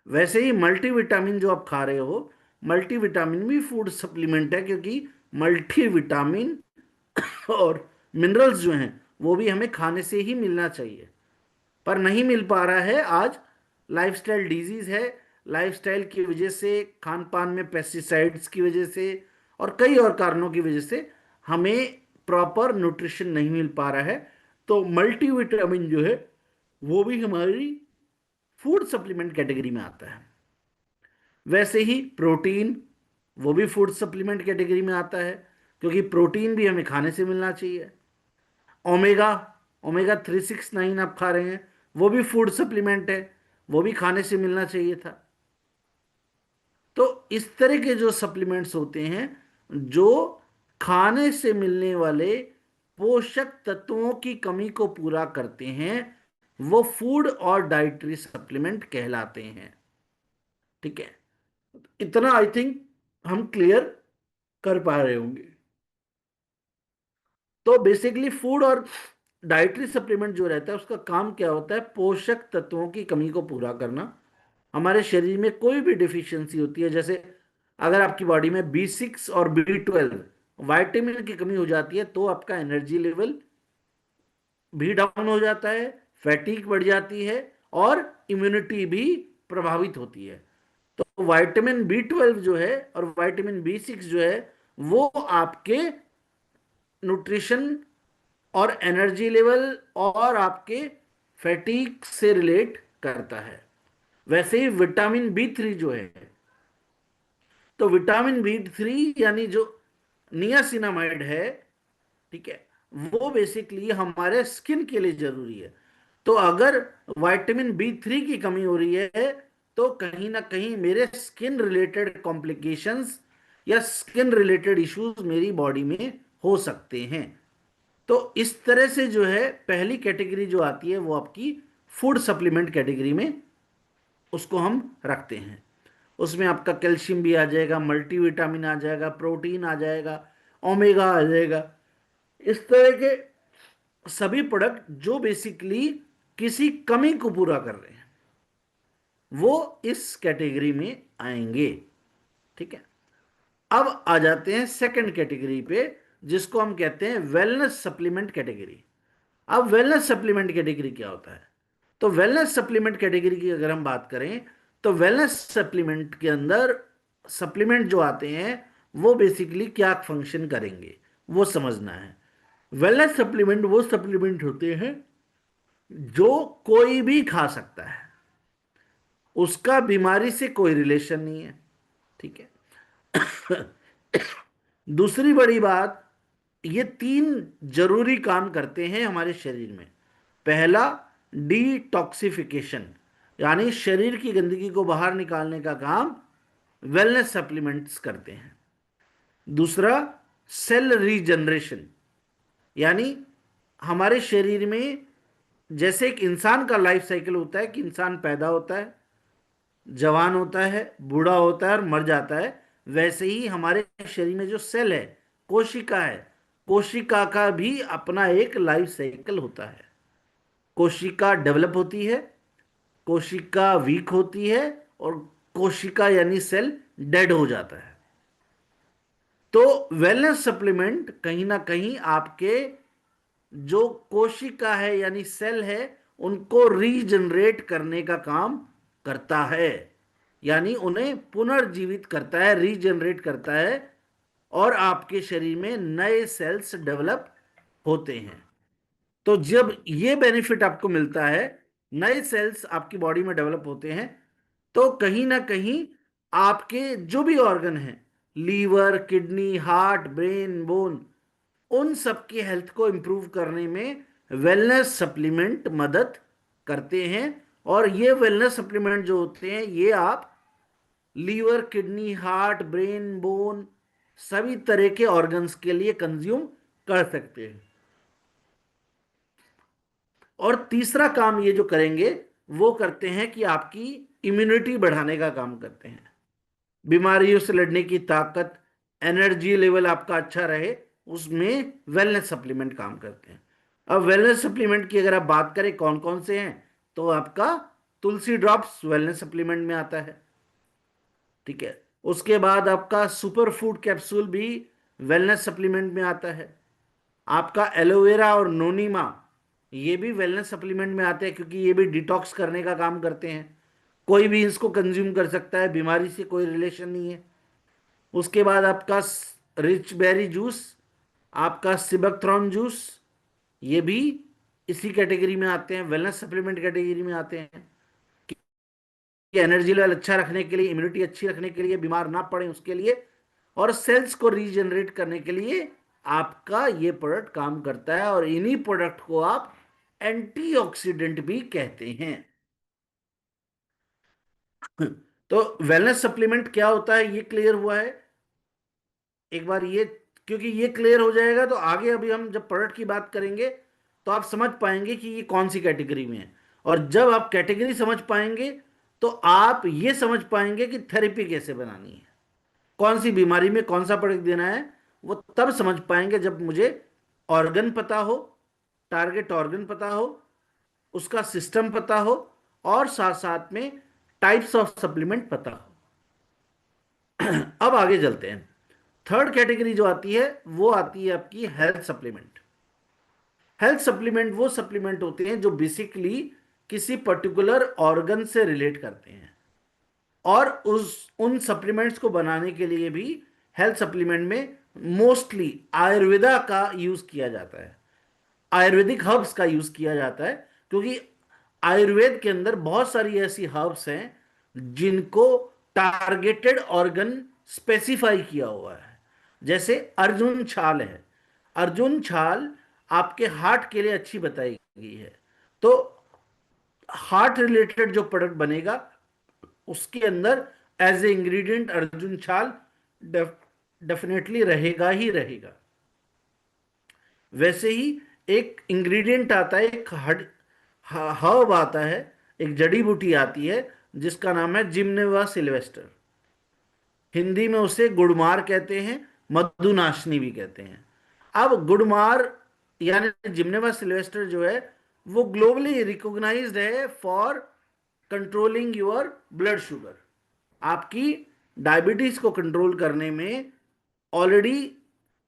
वैसे ही मल्टीविटामिन जो आप खा रहे हो, मल्टीविटामिन भी फूड सप्लीमेंट है, क्योंकि मल्टीविटामिन और मिनरल्स जो हैं वो भी हमें खाने से ही मिलना चाहिए, पर नहीं मिल पा रहा है आज। लाइफस्टाइल डिजीज है, लाइफस्टाइल की वजह से, खान पान में पेस्टिसाइड्स की वजह से और कई और कारणों की वजह से हमें प्रॉपर न्यूट्रिशन नहीं मिल पा रहा है। तो मल्टीविटामिन जो है वो भी हमारी फूड सप्लीमेंट कैटेगरी में आता है। वैसे ही प्रोटीन, वो भी फूड सप्लीमेंट कैटेगरी में आता है, क्योंकि प्रोटीन भी हमें खाने से मिलना चाहिए। ओमेगा, ओमेगा 369 आप खा रहे हैं, वो भी फूड सप्लीमेंट है, वो भी खाने से मिलना चाहिए था। तो इस तरह के जो सप्लीमेंट्स होते हैं, जो खाने से मिलने वाले पोषक तत्वों की कमी को पूरा करते हैं, वो फूड और डाइटरी सप्लीमेंट कहलाते हैं। ठीक है, इतना आई थिंक हम क्लियर कर पा रहे होंगे। तो बेसिकली फूड और डाइटरी सप्लीमेंट जो रहता है उसका काम क्या होता है, पोषक तत्वों की कमी को पूरा करना। हमारे शरीर में कोई भी डिफिशियंसी होती है, जैसे अगर आपकी बॉडी में B6 और B12 वाइटामिन की कमी हो जाती है, तो आपका एनर्जी लेवल भी डाउन हो जाता है, फैटीग बढ़ जाती है और इम्यूनिटी भी प्रभावित होती है। तो विटामिन B12 जो है और विटामिन B6 जो है, वो आपके न्यूट्रिशन और एनर्जी लेवल और आपके फैटीग से रिलेट करता है। वैसे ही विटामिन B3 जो है, तो विटामिन B3 यानी जो नियासिनामाइड है, ठीक है, वो बेसिकली हमारे स्किन के लिए जरूरी है। तो अगर विटामिन B3 की कमी हो रही है, तो कहीं ना कहीं मेरे स्किन रिलेटेड कॉम्प्लिकेशंस या स्किन रिलेटेड इश्यूज मेरी बॉडी में हो सकते हैं। तो इस तरह से जो है पहली कैटेगरी जो आती है वो आपकी फूड सप्लीमेंट कैटेगरी में उसको हम रखते हैं। उसमें आपका कैल्शियम भी आ जाएगा, मल्टीविटामिन आ जाएगा, प्रोटीन आ जाएगा, ओमेगा आ जाएगा। इस तरह के सभी प्रोडक्ट जो बेसिकली किसी कमी को पूरा कर रहे हैं, वो इस कैटेगरी में आएंगे। ठीक है, अब आ जाते हैं सेकंड कैटेगरी पे, जिसको हम कहते हैं वेलनेस सप्लीमेंट कैटेगरी। अब वेलनेस सप्लीमेंट कैटेगरी क्या होता है? तो वेलनेस सप्लीमेंट कैटेगरी की अगर हम बात करें, तो वेलनेस सप्लीमेंट के अंदर सप्लीमेंट जो आते हैं वो बेसिकली क्या फंक्शन करेंगे, वो समझना है। वेलनेस सप्लीमेंट वो सप्लीमेंट होते हैं जो कोई भी खा सकता है, उसका बीमारी से कोई रिलेशन नहीं है। ठीक है। दूसरी बड़ी बात, ये तीन जरूरी काम करते हैं हमारे शरीर में। पहला, डिटॉक्सिफिकेशन, यानी शरीर की गंदगी को बाहर निकालने का काम वेलनेस सप्लीमेंट्स करते हैं। दूसरा, सेल रीजनरेशन, यानी हमारे शरीर में जैसे एक इंसान का लाइफ साइकिल होता है कि इंसान पैदा होता है, जवान होता है, बूढ़ा होता है और मर जाता है, वैसे ही हमारे शरीर में जो सेल है, कोशिका है, कोशिका का भी अपना एक लाइफ साइकिल होता है। कोशिका डेवलप होती है, कोशिका वीक होती है और कोशिका यानी सेल डेड हो जाता है। तो वेलनेस सप्लीमेंट कहीं ना कहीं आपके जो कोशिका है यानी सेल है उनको रीजनरेट करने का काम करता है, यानी उन्हें पुनर्जीवित करता है, रीजनरेट करता है, और आपके शरीर में नए सेल्स डेवलप होते हैं। तो जब ये बेनिफिट आपको मिलता है, नए सेल्स आपकी बॉडी में डेवलप होते हैं, तो कहीं ना कहीं आपके जो भी ऑर्गन हैं, liver, kidney, heart, brain, bone, उन सब की हेल्थ को इंप्रूव करने में वेलनेस सप्लीमेंट मदद करते हैं। और ये वेलनेस सप्लीमेंट जो होते हैं, ये आप liver, kidney, heart, brain, bone, सभी तरह के ऑर्गन्स के लिए कंज्यूम कर सकते हैं। और तीसरा काम ये जो करेंगे, वो करते हैं कि आपकी इम्यूनिटी बढ़ाने का काम करते हैं, बीमारियों से लड़ने की ताकत, एनर्जी लेवल आपका अच्छा रहे, उसमें वेलनेस सप्लीमेंट काम करते हैं। अब वेलनेस सप्लीमेंट की अगर आप बात करें कौन कौन से हैं, तो आपका तुलसी ड्रॉप्स वेलनेस सप्लीमेंट में आता है। ठीक है। उसके बाद आपका सुपर फूड कैप्सूल भी वेलनेस सप्लीमेंट में आता है। आपका एलोवेरा और नोनीमा ये भी वेलनेस सप्लीमेंट में आते हैं, क्योंकि ये भी डिटॉक्स करने का काम करते हैं। कोई भी इसको कंज्यूम कर सकता है, बीमारी से कोई रिलेशन नहीं है। उसके बाद आपका रिच बेरी जूस, आपका सिबकथ्रॉन जूस, ये भी इसी कैटेगरी में आते हैं, वेलनेस सप्लीमेंट कैटेगरी में आते हैं। कि एनर्जी लेवल अच्छा रखने के लिए, इम्यूनिटी अच्छी रखने के लिए, बीमार ना पड़े उसके लिए, और सेल्स को रीजनरेट करने के लिए आपका ये प्रोडक्ट काम करता है। और इन्हीं प्रोडक्ट को आप एंटीऑक्सीडेंट भी कहते हैं। तो वेलनेस सप्लीमेंट क्या होता है, ये क्लियर हुआ है एक बार ये। क्योंकि ये क्लियर हो जाएगा तो आगे अभी हम जब प्रोडक्ट की बात करेंगे तो आप समझ पाएंगे कि ये कौन सी कैटेगरी में है। और जब आप कैटेगरी समझ पाएंगे तो आप ये समझ पाएंगे कि थेरेपी कैसे बनानी है, कौन सी बीमारी में कौन सा प्रोडक्ट देना है। वो तब समझ पाएंगे जब मुझे ऑर्गन पता हो, टारगेट ऑर्गन पता हो, उसका सिस्टम पता हो, और साथ साथ में टाइप्स ऑफ सप्लीमेंट पता हो। अब आगे चलते हैं। थर्ड कैटेगरी जो आती है वो आती है आपकी हेल्थ सप्लीमेंट। हेल्थ सप्लीमेंट वो सप्लीमेंट होते हैं जो बेसिकली किसी पर्टिकुलर ऑर्गन से रिलेट करते हैं, और उस उन सप्लीमेंट्स को बनाने के लिए भी हेल्थ सप्लीमेंट में मोस्टली आयुर्वेदा का यूज किया जाता है, आयुर्वेदिक हर्ब्स का यूज किया जाता है। क्योंकि आयुर्वेद के अंदर बहुत सारी ऐसी हर्ब्स हैं जिनको टारगेटेड ऑर्गन स्पेसिफाई किया हुआ है। जैसे अर्जुन छाल है, अर्जुन छाल आपके हार्ट के लिए अच्छी बताई गई है। तो हार्ट रिलेटेड जो प्रोडक्ट बनेगा उसके अंदर एज ए इंग्रेडिएंट अर्जुन छाल डेफिनेटली रहेगा ही रहेगा। वैसे ही एक इंग्रेडिएंट आता है, एक हर्ब आता है, एक जड़ी बूटी आती है जिसका नाम है जिम्नेवा सिल्वेस्टर। हिंदी में उसे गुड़मार कहते हैं, मधुनाशनी भी कहते हैं। अब गुड़मार यानी जिम्नेवा सिल्वेस्टर जो है वो ग्लोबली रिकॉग्नाइज्ड है for controlling your blood sugar. आपकी डायबिटीज को कंट्रोल करने में ऑलरेडी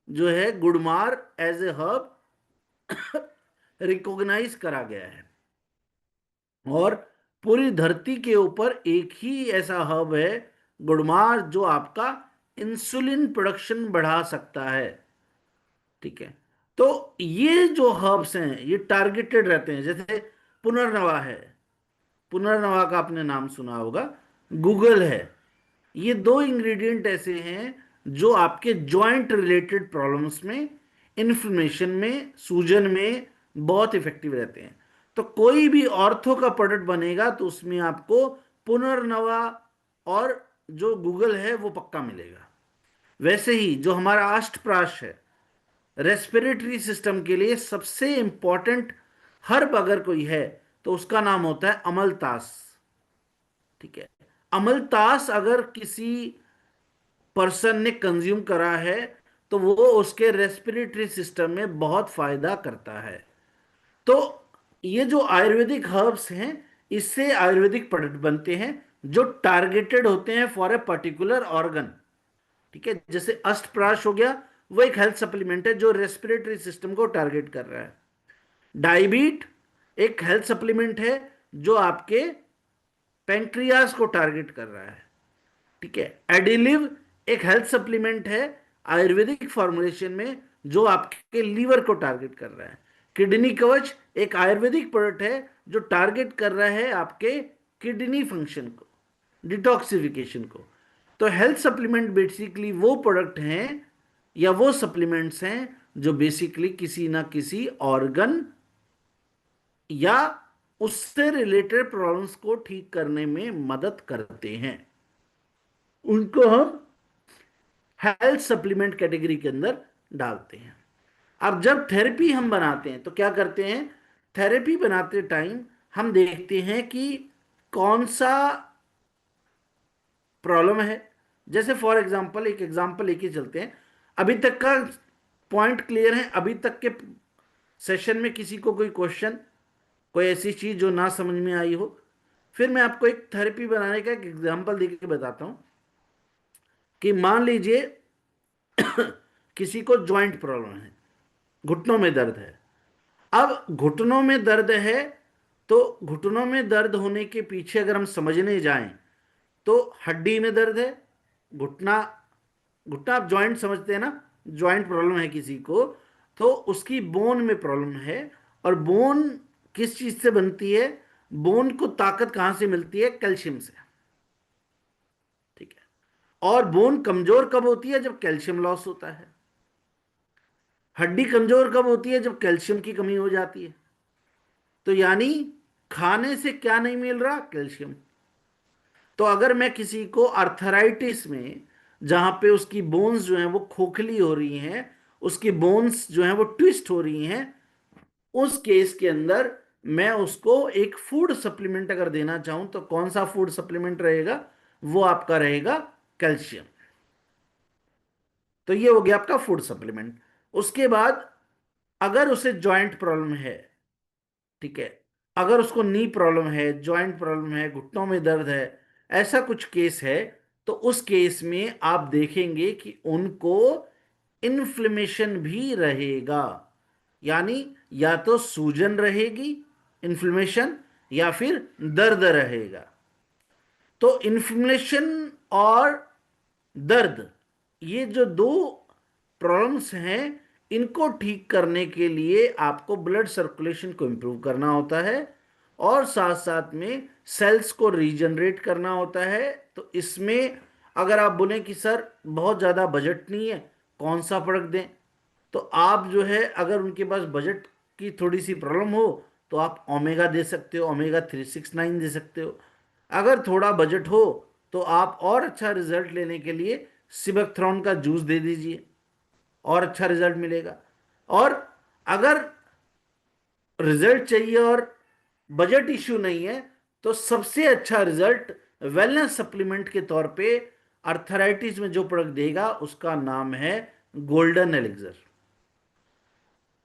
जो है गुड़मार एज ए हर्ब रिकॉग्नाइज करा गया है। और पूरी धरती के ऊपर एक ही ऐसा हब है गुड़मार जो आपका इंसुलिन प्रोडक्शन बढ़ा सकता है। ठीक है। तो ये जो हर्ब्स हैं ये टारगेटेड रहते हैं। जैसे पुनर्नवा है, पुनर्नवा का आपने नाम सुना होगा, गूगल है। ये दो इंग्रेडिएंट ऐसे हैं जो आपके जॉइंट रिलेटेड प्रॉब्लम्स में, इन्फ्लेमेशन में, सूजन में बहुत इफेक्टिव रहते हैं। तो कोई भी ऑर्थो का प्रोडक्ट बनेगा तो उसमें आपको पुनर्नवा और जो गूगल है वो पक्का मिलेगा। वैसे ही जो हमारा अष्टप्राश है, रेस्पिरेटरी सिस्टम के लिए सबसे इंपॉर्टेंट हर्ब अगर कोई है तो उसका नाम होता है अमलतास। ठीक है। अमलतास अगर किसी पर्सन ने कंज्यूम करा है तो वो उसके रेस्पिरेटरी सिस्टम में बहुत फायदा करता है। तो ये जो आयुर्वेदिक हर्ब्स हैं इससे आयुर्वेदिक प्रोडक्ट बनते हैं जो टारगेटेड होते हैं फॉर ए पर्टिकुलर ऑर्गन। ठीक है। जैसे अष्टप्राश हो गया, वो एक हेल्थ सप्लीमेंट है जो रेस्पिरेटरी सिस्टम को टारगेट कर रहा है। डाइबीट एक हेल्थ सप्लीमेंट है जो आपके पेंक्रियाज को टारगेट कर रहा है। ठीक है। एडिलिव एक हेल्थ सप्लीमेंट है आयुर्वेदिक फॉर्मुलेशन में जो आपके लीवर को टारगेट कर रहा है। किडनी कवच एक आयुर्वेदिक प्रोडक्ट है जो टारगेट कर रहा है आपके किडनी फंक्शन को, डिटॉक्सिफिकेशन को। तो हेल्थ सप्लीमेंट बेसिकली वो प्रोडक्ट हैं या वो सप्लीमेंट्स हैं जो बेसिकली किसी ना किसी ऑर्गन या उससे रिलेटेड प्रॉब्लम्स को ठीक करने में मदद करते हैं। उनको हम हेल्थ सप्लीमेंट कैटेगरी के अंदर डालते हैं। अब जब थेरेपी हम बनाते हैं तो क्या करते हैं, थेरेपी बनाते टाइम हम देखते हैं कि कौन सा प्रॉब्लम है। जैसे फॉर एग्जांपल एक एग्जांपल लेके चलते हैं। अभी तक का पॉइंट क्लियर है? अभी तक के सेशन में किसी को कोई क्वेश्चन, कोई ऐसी चीज जो ना समझ में आई हो? फिर मैं आपको एक थेरेपी बनाने का एक एग्जांपल देके बताता हूं कि मान लीजिए किसी को जॉइंट प्रॉब्लम है, घुटनों में दर्द है। अब घुटनों में दर्द है, तो घुटनों में दर्द होने के पीछे अगर हम समझने जाएं तो हड्डी में दर्द है। घुटना, घुटना आप जॉइंट समझते हैं ना, जॉइंट प्रॉब्लम है किसी को, तो उसकी बोन में प्रॉब्लम है। और बोन किस चीज से बनती है? बोन को ताकत कहां से मिलती है? कैल्शियम से। ठीक है। और बोन कमजोर कब होती है? जब कैल्शियम लॉस होता है। हड्डी कमजोर कब होती है? जब कैल्शियम की कमी हो जाती है। तो यानी खाने से क्या नहीं मिल रहा? कैल्शियम। तो अगर मैं किसी को अर्थराइटिस में, जहां पे उसकी बोन्स जो हैं वो खोखली हो रही हैं, उसकी बोन्स जो हैं वो ट्विस्ट हो रही हैं, उस केस के अंदर मैं उसको एक फूड सप्लीमेंट अगर देना चाहूं तो कौन सा फूड सप्लीमेंट रहेगा? वो आपका रहेगा कैल्शियम। तो ये हो गया आपका फूड सप्लीमेंट। उसके बाद अगर उसे जॉइंट प्रॉब्लम है, ठीक है, अगर उसको नी प्रॉब्लम है, जॉइंट प्रॉब्लम है, घुटनों में दर्द है, ऐसा कुछ केस है, तो उस केस में आप देखेंगे कि उनको इन्फ्लेमेशन भी रहेगा। यानी या तो सूजन रहेगी, इन्फ्लेमेशन, या फिर दर्द रहेगा। तो इन्फ्लेमेशन और दर्द, ये जो दो प्रॉब्लम्स हैं, इनको ठीक करने के लिए आपको ब्लड सर्कुलेशन को इंप्रूव करना होता है और साथ साथ में सेल्स को रीजनरेट करना होता है। तो इसमें अगर आप बोलें कि सर बहुत ज़्यादा बजट नहीं है, कौन सा प्रोडक्ट दें, तो आप जो है, अगर उनके पास बजट की थोड़ी सी प्रॉब्लम हो तो आप ओमेगा दे सकते हो, ओमेगा 369 दे सकते हो। अगर थोड़ा बजट हो तो आप और अच्छा रिजल्ट लेने के लिए सिबकथ्रॉन का जूस दे दीजिए, और अच्छा रिजल्ट मिलेगा। और अगर रिजल्ट चाहिए और बजट इश्यू नहीं है, तो सबसे अच्छा रिजल्ट वेलनेस सप्लीमेंट के तौर पे अर्थराइटिस में जो प्रोडक्ट देगा उसका नाम है गोल्डन एलिक्सर।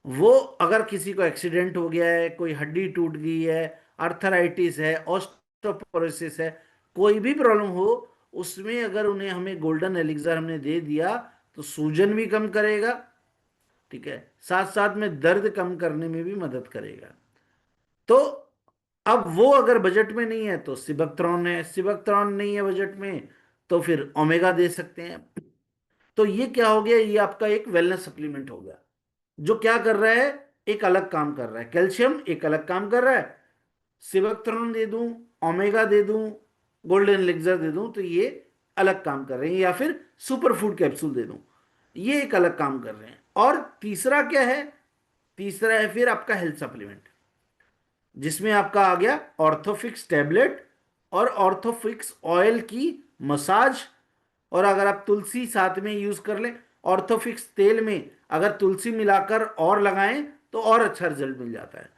वो अगर किसी को एक्सीडेंट हो गया है, कोई हड्डी टूट गई है, अर्थराइटिस है, ऑस्टियोपोरोसिस है, कोई भी प्रॉब्लम हो, उसमें अगर उन्हें हमें गोल्डन एलिक्सर हमने दे दिया तो सूजन भी कम करेगा, ठीक है, साथ साथ में दर्द कम करने में भी मदद करेगा। तो अब वो अगर बजट में नहीं है तो सिबकथ्रॉन है, सिबकथ्रॉन नहीं है बजट में तो फिर ओमेगा दे सकते हैं। तो ये क्या हो गया? ये आपका एक वेलनेस सप्लीमेंट हो गया जो क्या कर रहा है? एक अलग काम कर रहा है। कैल्शियम एक अलग काम कर रहा है, सिवक्ट्रॉन दे दूं, ओमेगा दे दूं, गोल्डन एलिक्सर दे दूं, तो ये अलग काम कर रहे हैं। या फिर सुपर फूड कैप्सूल दे दूं, ये एक अलग काम कर रहे हैं। और तीसरा क्या है? तीसरा है फिर आपका हेल्थ सप्लीमेंट, जिसमें आपका आ गया ऑर्थोफिक्स टैबलेट और ऑर्थोफिक्स ऑयल की मसाज। और अगर आप तुलसी साथ में यूज कर लें, ऑर्थोफिक्स तेल में अगर तुलसी मिलाकर और लगाएं तो और अच्छा रिजल्ट मिल जाता है।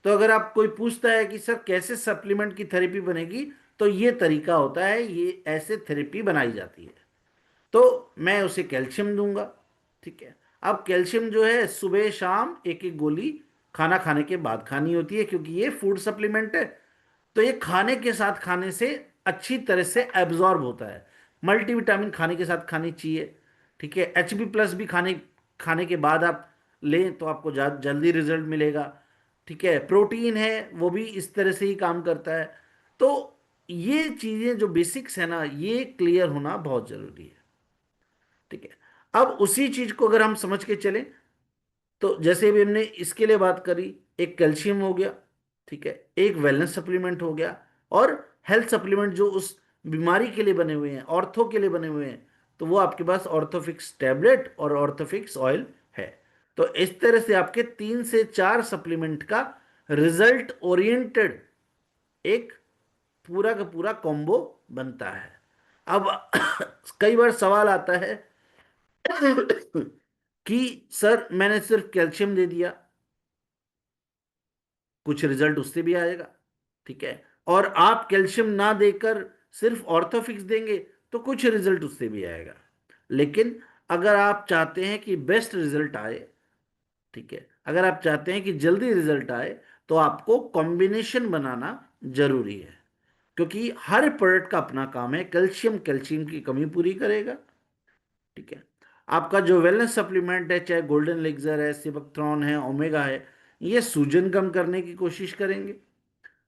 तो अगर आप कोई पूछता है कि सर कैसे सप्लीमेंट की थेरेपी बनेगी, तो ये तरीका होता है, ये ऐसे थेरेपी बनाई जाती है। तो मैं उसे कैल्शियम दूंगा, ठीक है। अब कैल्शियम जो है सुबह शाम एक एक गोली खाना खाने के बाद खानी होती है, क्योंकि ये फूड सप्लीमेंट है। तो ये खाने के साथ खाने से अच्छी तरह से एब्जॉर्ब होता है। मल्टीविटामिन खाने के साथ खानी चाहिए, ठीक है। HB+ भी खाने खाने के बाद आप लें तो आपको जल्दी रिजल्ट मिलेगा, ठीक है। प्रोटीन है वो भी इस तरह से ही काम करता है। तो ये चीज़ें जो बेसिक्स है ना, ये क्लियर होना बहुत ज़रूरी है, ठीक है। अब उसी चीज को अगर हम समझ के चलें, तो जैसे भी हमने इसके लिए बात करी, एक कैल्शियम हो गया, ठीक है, एक वेलनेस सप्लीमेंट हो गया, और हेल्थ सप्लीमेंट जो उस बीमारी के लिए बने हुए हैं, ऑर्थो के लिए बने हुए हैं, तो वो आपके पास ऑर्थोफिक्स टैबलेट और ऑर्थोफिक्स ऑयल है। तो इस तरह से आपके 3 से 4 सप्लीमेंट का रिजल्ट ओरिएंटेड एक पूरा का पूरा कॉम्बो बनता है। अब कई बार सवाल आता है कि सर मैंने सिर्फ कैल्शियम दे दिया, कुछ रिजल्ट उससे भी आएगा, ठीक है। और आप कैल्शियम ना देकर सिर्फ ऑर्थोफिक्स देंगे तो कुछ रिजल्ट उससे भी आएगा। लेकिन अगर आप चाहते हैं कि बेस्ट रिजल्ट आए, ठीक है, अगर आप चाहते हैं कि जल्दी रिजल्ट आए, तो आपको कॉम्बिनेशन बनाना जरूरी है। क्योंकि हर प्रोडक्ट का अपना काम है। कैल्शियम कैल्शियम की कमी पूरी करेगा, ठीक है। आपका जो वेलनेस सप्लीमेंट है, चाहे गोल्डन लेक्सर है, सिबकथ्रॉन है, ओमेगा है, ये सूजन कम करने की कोशिश करेंगे,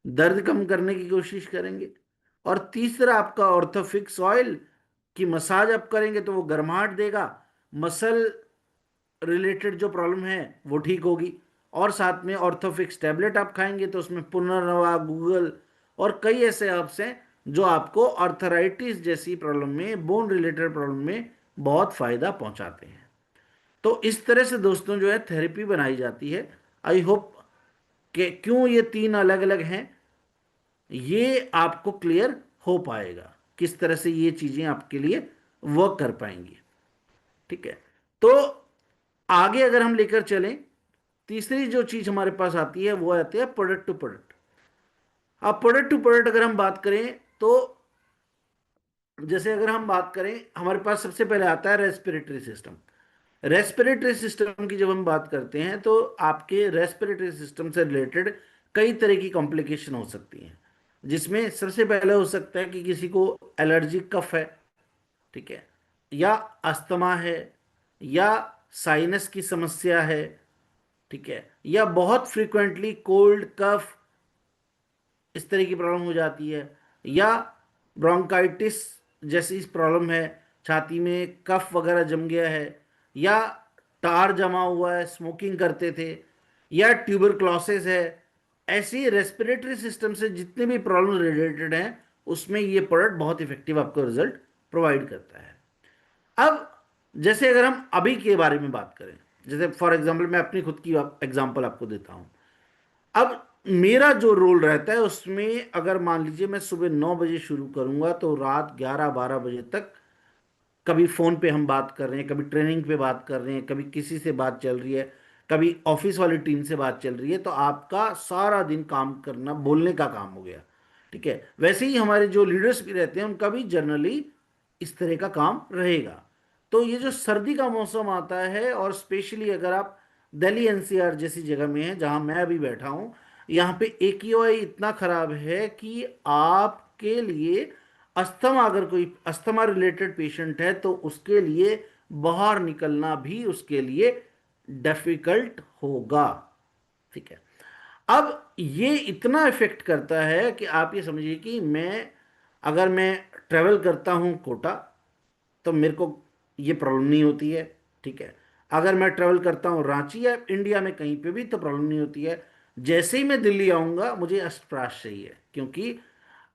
दर्द कम करने की कोशिश करेंगे। और तीसरा आपका ऑर्थोफिक्स ऑयल की मसाज आप करेंगे तो वो गर्माहट देगा, मसल रिलेटेड जो प्रॉब्लम है वो ठीक होगी। और साथ में ऑर्थोफिक्स टैबलेट आप खाएंगे तो उसमें पुनर्नवा, गूगल और कई ऐसे ऐप्स हैं जो आपको आर्थराइटिस जैसी प्रॉब्लम में, बोन रिलेटेड प्रॉब्लम में बहुत फायदा पहुंचाते हैं। तो इस तरह से दोस्तों जो है थेरेपी बनाई जाती है। आई होप कि क्यों ये तीन अलग अलग हैं ये आपको क्लियर हो पाएगा, किस तरह से ये चीजें आपके लिए वर्क कर पाएंगी, ठीक है। तो आगे अगर हम लेकर चलें, तीसरी जो चीज हमारे पास आती है वो आती है प्रोडक्ट टू प्रोडक्ट। अब प्रोडक्ट टू प्रोडक्ट अगर हम बात करें तो जैसे अगर हम बात करें, हमारे पास सबसे पहले आता है रेस्पिरेटरी सिस्टम। रेस्पिरेटरी सिस्टम की जब हम बात करते हैं तो आपके रेस्पिरेटरी सिस्टम से रिलेटेड कई तरह की कॉम्प्लिकेशन हो सकती हैं, जिसमें सबसे पहले हो सकता है कि किसी को एलर्जिक कफ है, ठीक है, या अस्थमा है, या साइनस की समस्या है, ठीक है, या बहुत फ्रिक्वेंटली कोल्ड कफ इस तरह की प्रॉब्लम हो जाती है, या ब्रोंकाइटिस जैसी प्रॉब्लम है, छाती में कफ वगैरह जम गया है, या टार जमा हुआ है, स्मोकिंग करते थे, या ट्यूबरक्लोसिस है। ऐसी रेस्पिरेटरी सिस्टम से जितने भी प्रॉब्लम रिलेटेड हैं उसमें ये प्रोडक्ट बहुत इफेक्टिव आपको रिजल्ट प्रोवाइड करता है। अब जैसे अगर हम अभी के बारे में बात करें, जैसे फॉर एग्जांपल मैं अपनी खुद की एग्जांपल आपको देता हूं। अब मेरा जो रोल रहता है उसमें अगर मान लीजिए मैं सुबह 9 बजे शुरू करूंगा तो रात 11-12 बजे तक कभी फोन पे हम बात कर रहे हैं, कभी ट्रेनिंग पे बात कर रहे हैं, कभी किसी से बात चल रही है, कभी ऑफिस वाली टीम से बात चल रही है, तो आपका सारा दिन काम करना बोलने का काम हो गया, ठीक है। वैसे ही हमारे जो लीडर्स भी रहते हैं उनका भी जनरली इस तरह का काम रहेगा। तो ये जो सर्दी का मौसम आता है, और स्पेशली अगर आप दिल्ली एनसीआर जैसी जगह में हैं जहां मैं अभी बैठा हूं, यहाँ पे AQI इतना खराब है कि आपके लिए अस्थमा, अगर कोई अस्थमा रिलेटेड पेशेंट है तो उसके लिए बाहर निकलना भी उसके लिए डिफिकल्ट होगा, ठीक है। अब ये इतना इफेक्ट करता है कि आप ये समझिए कि अगर मैं ट्रेवल करता हूं कोटा तो मेरे को ये प्रॉब्लम नहीं होती है, ठीक है। अगर मैं ट्रेवल करता हूँ रांची या इंडिया में कहीं पे भी तो प्रॉब्लम नहीं होती है। जैसे ही मैं दिल्ली आऊँगा मुझे अष्टप्राश चाहिए, क्योंकि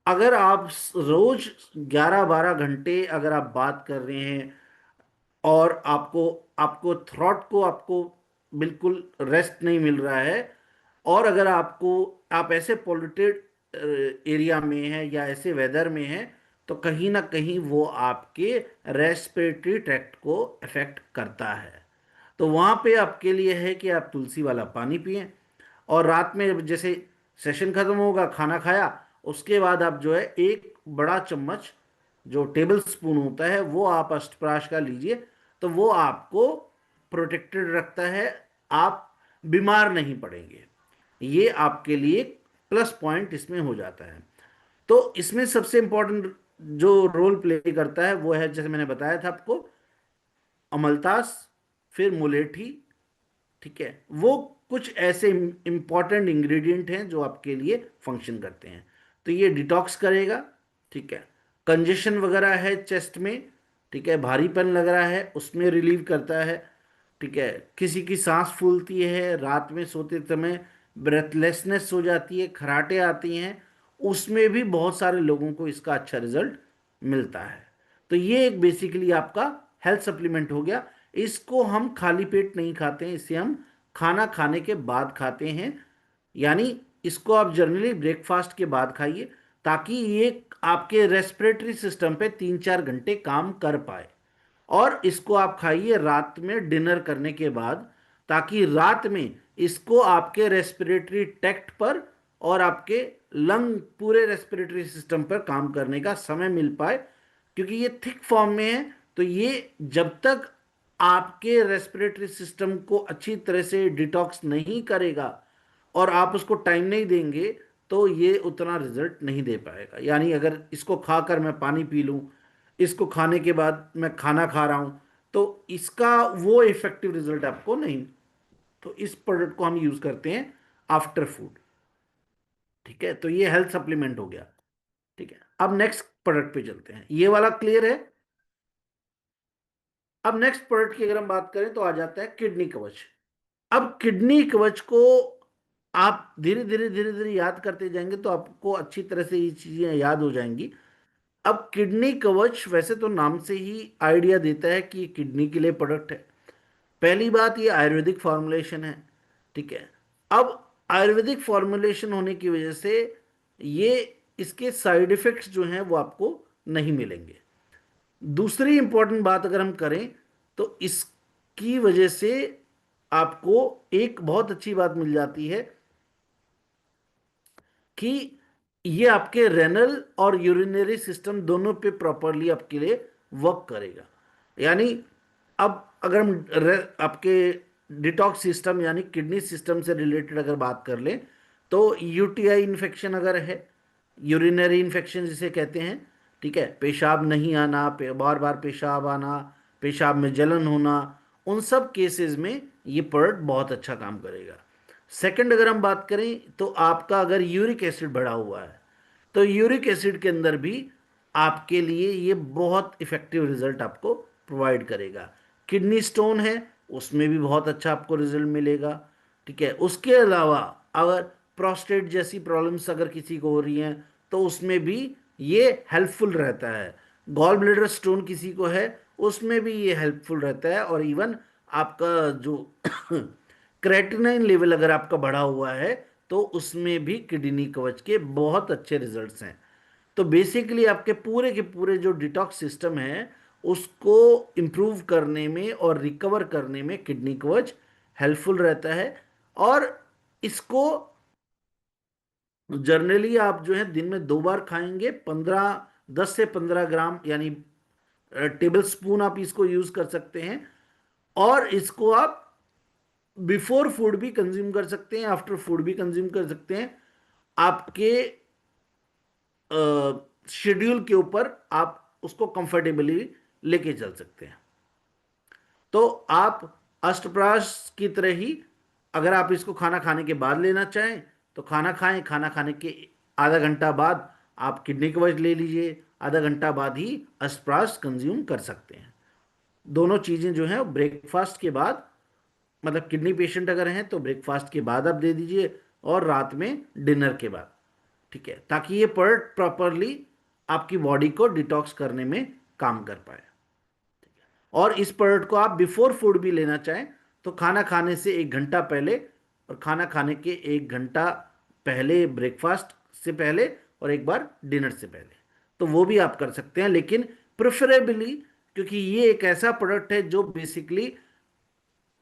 अगर आप रोज 11-12 घंटे अगर आप बात कर रहे हैं और आपको आपको थ्रॉट को आपको बिल्कुल रेस्ट नहीं मिल रहा है, और अगर आप ऐसे पोल्यूटेड एरिया में हैं या ऐसे वेदर में हैं, तो कहीं ना कहीं वो आपके रेस्पिरेटरी ट्रैक्ट को अफेक्ट करता है। तो वहाँ पे आपके लिए है कि आप तुलसी वाला पानी पिएं, और रात में जैसे सेशन खत्म होगा, खाना खाया, उसके बाद आप जो है एक बड़ा चम्मच जो टेबल स्पून होता है वो आप अष्टप्राश का लीजिए, तो वो आपको प्रोटेक्टेड रखता है, आप बीमार नहीं पड़ेंगे। ये आपके लिए प्लस पॉइंट इसमें हो जाता है। तो इसमें सबसे इंपॉर्टेंट जो रोल प्ले करता है वो है, जैसे मैंने बताया था आपको, अमलतास, फिर मुलेठी, ठीक है। वो कुछ ऐसे इंपॉर्टेंट इंग्रेडिएंट हैं जो आपके लिए फंक्शन करते हैं। तो ये डिटॉक्स करेगा, ठीक है। कंजेशन वगैरह है चेस्ट में, ठीक है, भारीपन लग रहा है उसमें रिलीव करता है, ठीक है। किसी की सांस फूलती है, रात में सोते समय ब्रेथलेसनेस हो जाती है, खराटे आती हैं, उसमें भी बहुत सारे लोगों को इसका अच्छा रिजल्ट मिलता है। तो ये एक बेसिकली आपका हेल्थ सप्लीमेंट हो गया। इसको हम खाली पेट नहीं खाते हैं, इसे हम खाना खाने के बाद खाते हैं। यानी इसको आप जनरली ब्रेकफास्ट के बाद खाइए, ताकि ये आपके रेस्पिरेटरी सिस्टम पे 3-4 घंटे काम कर पाए। और इसको आप खाइए रात में डिनर करने के बाद, ताकि रात में इसको आपके रेस्पिरेटरी ट्रैक्ट पर और आपके लंग, पूरे रेस्पिरेटरी सिस्टम पर काम करने का समय मिल पाए। क्योंकि ये थिक फॉर्म में है, तो ये जब तक आपके रेस्पिरेटरी सिस्टम को अच्छी तरह से डिटॉक्स नहीं करेगा और आप उसको टाइम नहीं देंगे, तो ये उतना रिजल्ट नहीं दे पाएगा। यानी अगर इसको खाकर मैं पानी पी लूं, इसको खाने के बाद मैं खाना खा रहा हूं, तो इसका वो इफेक्टिव रिजल्ट आपको नहीं। तो इस प्रोडक्ट को हम यूज करते हैं आफ्टर फूड। ठीक है, तो ये हेल्थ सप्लीमेंट हो गया। ठीक है, अब नेक्स्ट प्रोडक्ट पे चलते हैं। ये वाला क्लियर है। अब नेक्स्ट प्रोडक्ट की अगर हम बात करें तो आ जाता है किडनी कवच। अब किडनी कवच को आप धीरे धीरे धीरे धीरे याद करते जाएंगे तो आपको अच्छी तरह से ये चीजें याद हो जाएंगी। अब किडनी कवच वैसे तो नाम से ही आइडिया देता है कि ये किडनी के लिए प्रोडक्ट है। पहली बात, ये आयुर्वेदिक फॉर्मुलेशन है। ठीक है, अब आयुर्वेदिक फॉर्मुलेशन होने की वजह से ये इसके साइड इफेक्ट्स जो हैं वो आपको नहीं मिलेंगे। दूसरी इंपॉर्टेंट बात अगर हम करें तो इसकी वजह से आपको एक बहुत अच्छी बात मिल जाती है कि ये आपके रेनल और यूरिनरी सिस्टम दोनों पे प्रॉपरली आपके लिए वर्क करेगा। यानी अब अगर हम आपके डिटॉक्स सिस्टम यानी किडनी सिस्टम से रिलेटेड अगर बात कर लें तो यूटीआई इन्फेक्शन अगर है, यूरिनरी इन्फेक्शन जिसे कहते हैं, ठीक है, पेशाब नहीं आना, बार बार पेशाब आना, पेशाब में जलन होना, उन सब केसेस में ये प्रोडक्ट बहुत अच्छा काम करेगा। सेकंड अगर हम बात करें तो आपका अगर यूरिक एसिड बढ़ा हुआ है तो यूरिक एसिड के अंदर भी आपके लिए ये बहुत इफेक्टिव रिजल्ट आपको प्रोवाइड करेगा। किडनी स्टोन है, उसमें भी बहुत अच्छा आपको रिजल्ट मिलेगा। ठीक है, उसके अलावा अगर प्रोस्टेट जैसी प्रॉब्लम्स अगर किसी को हो रही हैं तो उसमें भी ये हेल्पफुल रहता है। गॉल ब्लैडर स्टोन किसी को है, उसमें भी ये हेल्पफुल रहता है। और इवन आपका जो क्रेटिनाइन लेवल अगर आपका बढ़ा हुआ है तो उसमें भी किडनी कवच के बहुत अच्छे रिजल्ट्स हैं। तो बेसिकली आपके पूरे के पूरे जो डिटॉक्स सिस्टम है उसको इम्प्रूव करने में और रिकवर करने में किडनी कवच हेल्पफुल रहता है। और इसको जनरली आप जो है दिन में 2 बार खाएंगे। 10 से 15 ग्राम यानी टेबल स्पून आप इसको यूज कर सकते हैं। और इसको आप बिफोर फूड भी कंज्यूम कर सकते हैं, आफ्टर फूड भी कंज्यूम कर सकते हैं। आपके शेड्यूल के ऊपर आप उसको कंफर्टेबली लेके चल सकते हैं। तो आप अष्टप्राश की तरह ही अगर आप इसको खाना खाने के बाद लेना चाहें तो खाना खाएं, खाना खाने के आधा घंटा बाद आप किडनी कवच ले लीजिए, आधा घंटा बाद ही अष्टप्राश कंज्यूम कर सकते हैं। दोनों चीज़ें जो हैं ब्रेकफास्ट के बाद, मतलब किडनी पेशेंट अगर हैं तो ब्रेकफास्ट के बाद आप दे दीजिए और रात में डिनर के बाद। ठीक है, ताकि ये प्रोडक्ट प्रॉपरली आपकी बॉडी को डिटॉक्स करने में काम कर पाए। और इस प्रोडक्ट को आप बिफोर फूड भी लेना चाहें तो खाना खाने से 1 घंटा पहले और खाना खाने के 1 घंटा पहले, ब्रेकफास्ट से पहले और एक बार डिनर से पहले, तो वो भी आप कर सकते हैं। लेकिन प्रेफरेबली, क्योंकि ये एक ऐसा प्रोडक्ट है जो बेसिकली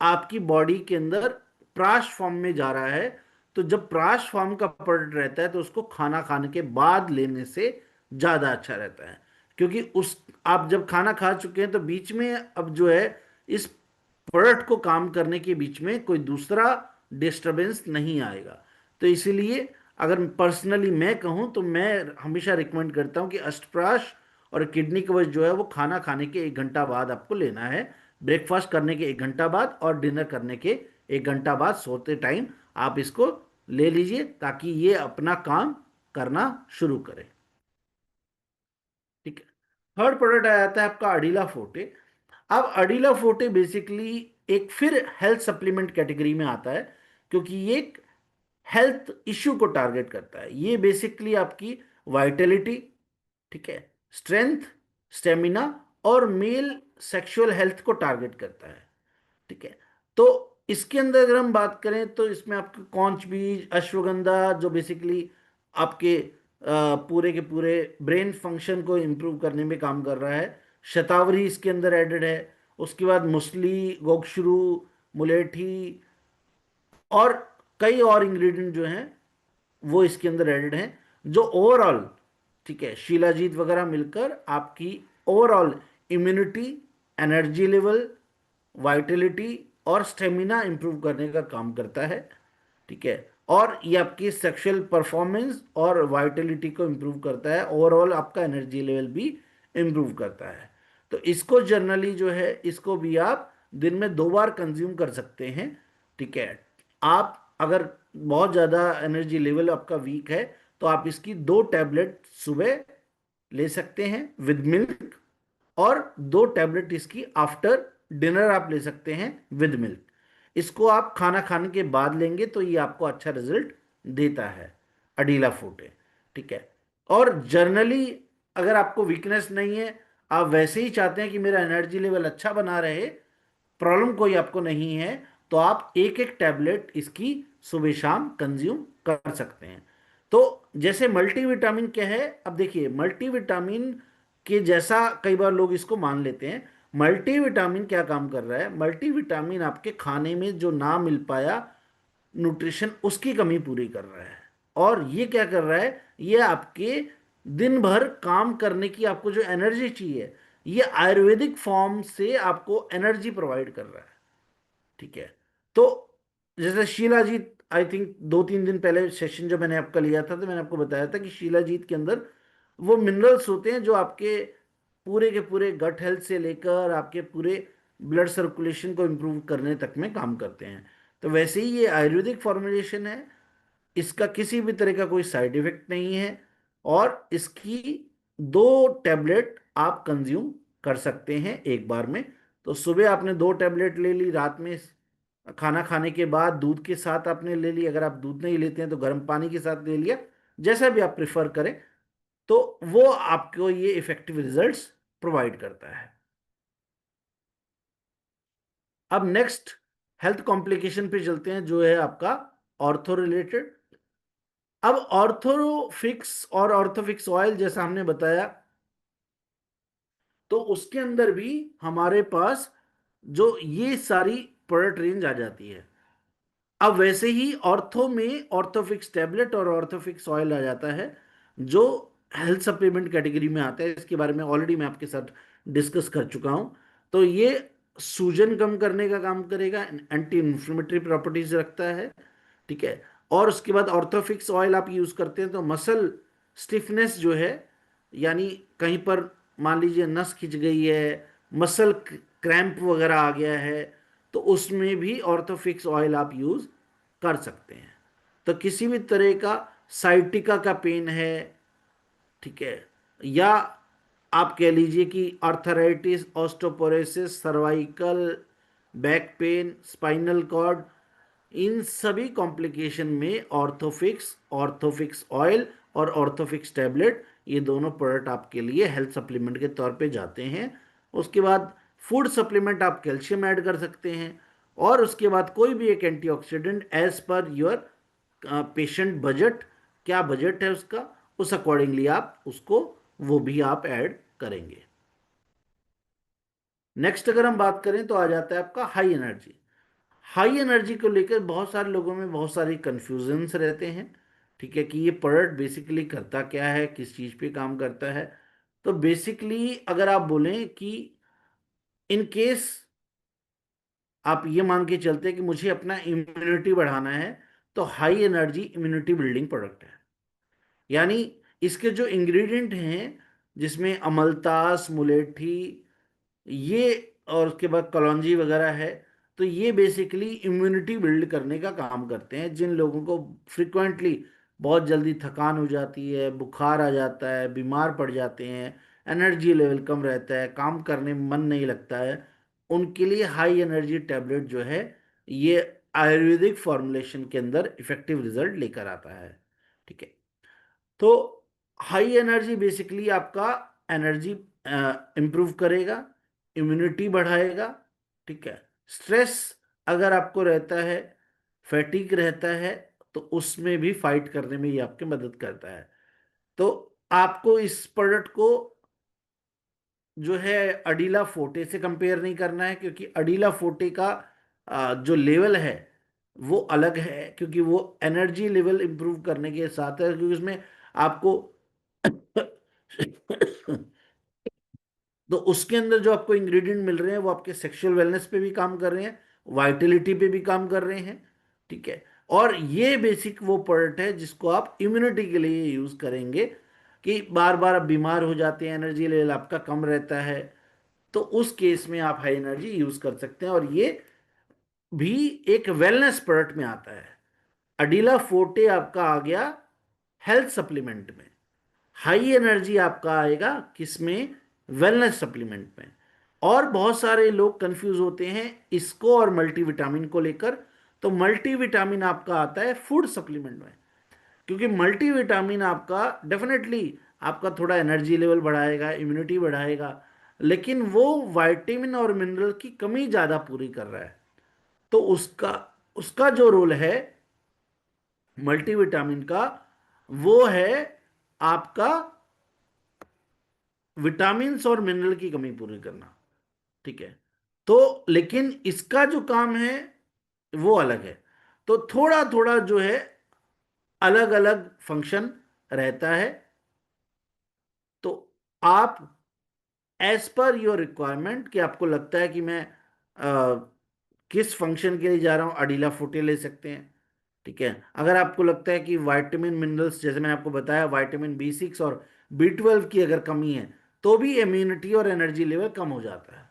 आपकी बॉडी के अंदर प्राश फॉर्म में जा रहा है, तो जब प्राश फॉर्म का प्रोडक्ट रहता है तो उसको खाना खाने के बाद लेने से ज़्यादा अच्छा रहता है। क्योंकि उस आप जब खाना खा चुके हैं तो बीच में अब जो है इस प्रोडक्ट को काम करने के बीच में कोई दूसरा डिस्टरबेंस नहीं आएगा। तो इसीलिए अगर पर्सनली मैं कहूँ तो मैं हमेशा रिकमेंड करता हूँ कि अष्टप्राश और किडनी कवच जो है वो खाना खाने के 1 घंटा बाद आपको लेना है। ब्रेकफास्ट करने के 1 घंटा बाद और डिनर करने के 1 घंटा बाद सोते टाइम आप इसको ले लीजिए ताकि ये अपना काम करना शुरू करे। ठीक है, थर्ड प्रोडक्ट आ जाता है आपका अडीला फोर्टे। अब अडीला फोर्टे बेसिकली एक फिर हेल्थ सप्लीमेंट कैटेगरी में आता है, क्योंकि ये एक हेल्थ इश्यू को टारगेट करता है। ये बेसिकली आपकी वाइटलिटी, ठीक है, स्ट्रेंथ, स्टेमिना और मेल सेक्सुअल हेल्थ को टारगेट करता है। ठीक है, तो इसके अंदर अगर हम बात करें तो इसमें आपके कौंच बीज, अश्वगंधा जो बेसिकली आपके पूरे के पूरे ब्रेन फंक्शन को इम्प्रूव करने में काम कर रहा है, शतावरी इसके अंदर एडेड है। उसके बाद मुसली, गोगशरू, मुलेठी और कई और इंग्रेडिएंट जो हैं वो इसके अंदर एडेड हैं, जो ओवरऑल, ठीक है, शिलाजीत वगैरह मिलकर आपकी overall immunity, energy level, Vitality और स्टेमिना इंप्रूव करने का काम करता है। ठीक है, और ये आपकी सेक्सुअल परफॉर्मेंस और वाइटलिटी को इम्प्रूव करता है, ओवरऑल आपका एनर्जी लेवल भी इम्प्रूव करता है। तो इसको जनरली जो है इसको भी आप दिन में 2 बार कंज्यूम कर सकते हैं। ठीक है, आप अगर बहुत ज़्यादा एनर्जी लेवल आपका वीक है तो आप इसकी 2 टैबलेट सुबह ले सकते हैं विद मिल्क, और 2 टैबलेट इसकी आफ्टर डिनर आप ले सकते हैं विद मिल्क। इसको आप खाना खाने के बाद लेंगे तो ये आपको अच्छा रिजल्ट देता है, अडीला फोर्टे। ठीक है, और जर्नली अगर आपको वीकनेस नहीं है, आप वैसे ही चाहते हैं कि मेरा एनर्जी लेवल अच्छा बना रहे, प्रॉब्लम कोई आपको नहीं है, तो आप एक एक टैबलेट इसकी सुबह शाम कंज्यूम कर सकते हैं। तो जैसे मल्टीविटामिन क्या है, अब देखिए मल्टीविटामिन के जैसा कई बार लोग इसको मान लेते हैं। मल्टीविटामिन क्या काम कर रहा है, मल्टीविटामिन आपके खाने में जो ना मिल पाया न्यूट्रिशन उसकी कमी पूरी कर रहा है। और ये क्या कर रहा है, ये आपके दिन भर काम करने की आपको जो एनर्जी चाहिए, ये आयुर्वेदिक फॉर्म से आपको एनर्जी प्रोवाइड कर रहा है। ठीक है, तो जैसे शीलाजीत, आई थिंक 2-3 दिन पहले सेशन जो मैंने आपका लिया था तो मैंने आपको बताया था कि शीलाजीत के अंदर वो मिनरल्स होते हैं जो आपके पूरे के पूरे गट हेल्थ से लेकर आपके पूरे ब्लड सर्कुलेशन को इम्प्रूव करने तक में काम करते हैं। तो वैसे ही ये आयुर्वेदिक फॉर्मुलेशन है, इसका किसी भी तरह का कोई साइड इफेक्ट नहीं है, और इसकी 2 टैबलेट आप कंज्यूम कर सकते हैं एक बार में। तो सुबह आपने 2 टैबलेट ले ली, रात में खाना खाने के बाद दूध के साथ आपने ले ली, अगर आप दूध नहीं लेते हैं तो गर्म पानी के साथ ले लिया, जैसा भी आप प्रेफर करें, तो वो आपको ये इफेक्टिव रिजल्ट्स प्रोवाइड करता है। अब नेक्स्ट हेल्थ कॉम्प्लिकेशन पे चलते हैं, जो है आपका ऑर्थो रिलेटेड। अब ऑर्थोफिक्स और ऑर्थोफिक्स ऑयल जैसा हमने बताया, तो उसके अंदर भी हमारे पास जो ये सारी प्रोडक्ट रेंज आ जाती है। अब वैसे ही ऑर्थो में ऑर्थोफिक्स टैबलेट और ऑर्थोफिक्स ऑयल आ जाता है, जो हेल्थ सप्लीमेंट कैटेगरी में आता है। इसके बारे में ऑलरेडी मैं आपके साथ डिस्कस कर चुका हूं। तो ये सूजन कम करने का काम करेगा, एंटी इन्फ्लेमेटरी प्रॉपर्टीज रखता है। ठीक है, और उसके बाद ऑर्थोफिक्स ऑयल आप यूज करते हैं तो मसल स्टिफनेस जो है, यानी कहीं पर मान लीजिए नस खिंच गई है, मसल क्रैम्प वगैरह आ गया है, तो उसमें भी ऑर्थोफिक्स ऑयल आप यूज कर सकते हैं। तो किसी भी तरह का साइटिका का पेन है, ठीक है, या आप कह लीजिए कि arthritis, osteoporosis, cervical, back pain, spinal cord, इन सभी कॉम्प्लिकेशन में ऑर्थोफिक्स, ऑर्थोफिक्स ऑयल और ऑर्थोफिक्स टैबलेट, ये दोनों प्रोडक्ट आपके लिए हेल्थ सप्लीमेंट के तौर पे जाते हैं। उसके बाद फूड सप्लीमेंट आप कैल्शियम ऐड कर सकते हैं, और उसके बाद कोई भी एक antioxidant as per your patient budget, क्या बजट है उसका, उस अकॉर्डिंगली आप उसको वो भी आप ऐड करेंगे। नेक्स्ट अगर हम बात करें तो आ जाता है आपका हाई एनर्जी। हाई एनर्जी को लेकर बहुत सारे लोगों में बहुत सारी कंफ्यूजन्स रहते हैं। ठीक है, कि ये प्रोडक्ट बेसिकली करता क्या है, किस चीज़ पे काम करता है। तो बेसिकली अगर आप बोलें कि इन केस आप ये मान के चलते हैं कि मुझे अपना इम्यूनिटी बढ़ाना है, तो high energy immunity building product है। यानी इसके जो इंग्रेडिएंट हैं, जिसमें अमलतास, मुलेठी, ये और उसके बाद कलौंजी वगैरह है, तो ये बेसिकली इम्यूनिटी बिल्ड करने का काम करते हैं। जिन लोगों को फ्रिक्वेंटली बहुत जल्दी थकान हो जाती है, बुखार आ जाता है, बीमार पड़ जाते हैं, एनर्जी लेवल कम रहता है, काम करने में मन नहीं लगता है, उनके लिए हाई एनर्जी टैबलेट जो है, ये आयुर्वेदिक फॉर्मुलेशन के अंदर इफेक्टिव रिजल्ट लेकर आता है। ठीक है, तो हाई एनर्जी बेसिकली आपका एनर्जी इंप्रूव करेगा, इम्यूनिटी बढ़ाएगा। ठीक है, स्ट्रेस अगर आपको रहता है, फैटिक रहता है, तो उसमें भी फाइट करने में ये आपकी मदद करता है। तो आपको इस प्रोडक्ट को जो है अडीला फोर्टे से कंपेयर नहीं करना है, क्योंकि अडीला फोर्टे का जो लेवल है वो अलग है, क्योंकि वो एनर्जी लेवल इंप्रूव करने के साथ है, क्योंकि उसमें आपको तो उसके अंदर जो आपको इंग्रेडिएंट मिल रहे हैं वो आपके सेक्सुअल वेलनेस पे भी काम कर रहे हैं, वाइटलिटी पे भी काम कर रहे हैं। ठीक है, और ये बेसिक वो प्रोडक्ट है जिसको आप इम्यूनिटी के लिए यूज करेंगे, कि बार बार आप बीमार हो जाते हैं, एनर्जी लेवल आपका कम रहता है, तो उस केस में आप हाई एनर्जी यूज कर सकते हैं। और ये भी एक वेलनेस प्रोडक्ट में आता है। अडीला फोर्टे आपका आ गया हेल्थ सप्लीमेंट में, हाई एनर्जी आपका आएगा किसमें, वेलनेस सप्लीमेंट में। और बहुत सारे लोग कंफ्यूज होते हैं इसको और मल्टीविटामिन को लेकर। तो मल्टीविटामिन आपका आता है फूड सप्लीमेंट में, क्योंकि मल्टीविटामिन आपका डेफिनेटली आपका थोड़ा एनर्जी लेवल बढ़ाएगा, इम्यूनिटी बढ़ाएगा, लेकिन वो विटामिन और मिनरल की कमी ज़्यादा पूरी कर रहा है। तो उसका उसका जो रोल है मल्टीविटामिन का, वो है आपका विटामिन्स और मिनरल की कमी पूरी करना। ठीक है। तो लेकिन इसका जो काम है वो अलग है। तो थोड़ा थोड़ा जो है अलग अलग फंक्शन रहता है। तो आप एज पर योर रिक्वायरमेंट, कि आपको लगता है कि मैं किस फंक्शन के लिए जा रहा हूं, अडीला फुटे ले सकते हैं। ठीक है। अगर आपको लगता है कि विटामिन मिनरल्स, जैसे मैंने आपको बताया, विटामिन B6 और B12 की अगर कमी है, तो भी इम्यूनिटी और एनर्जी लेवल कम हो जाता है।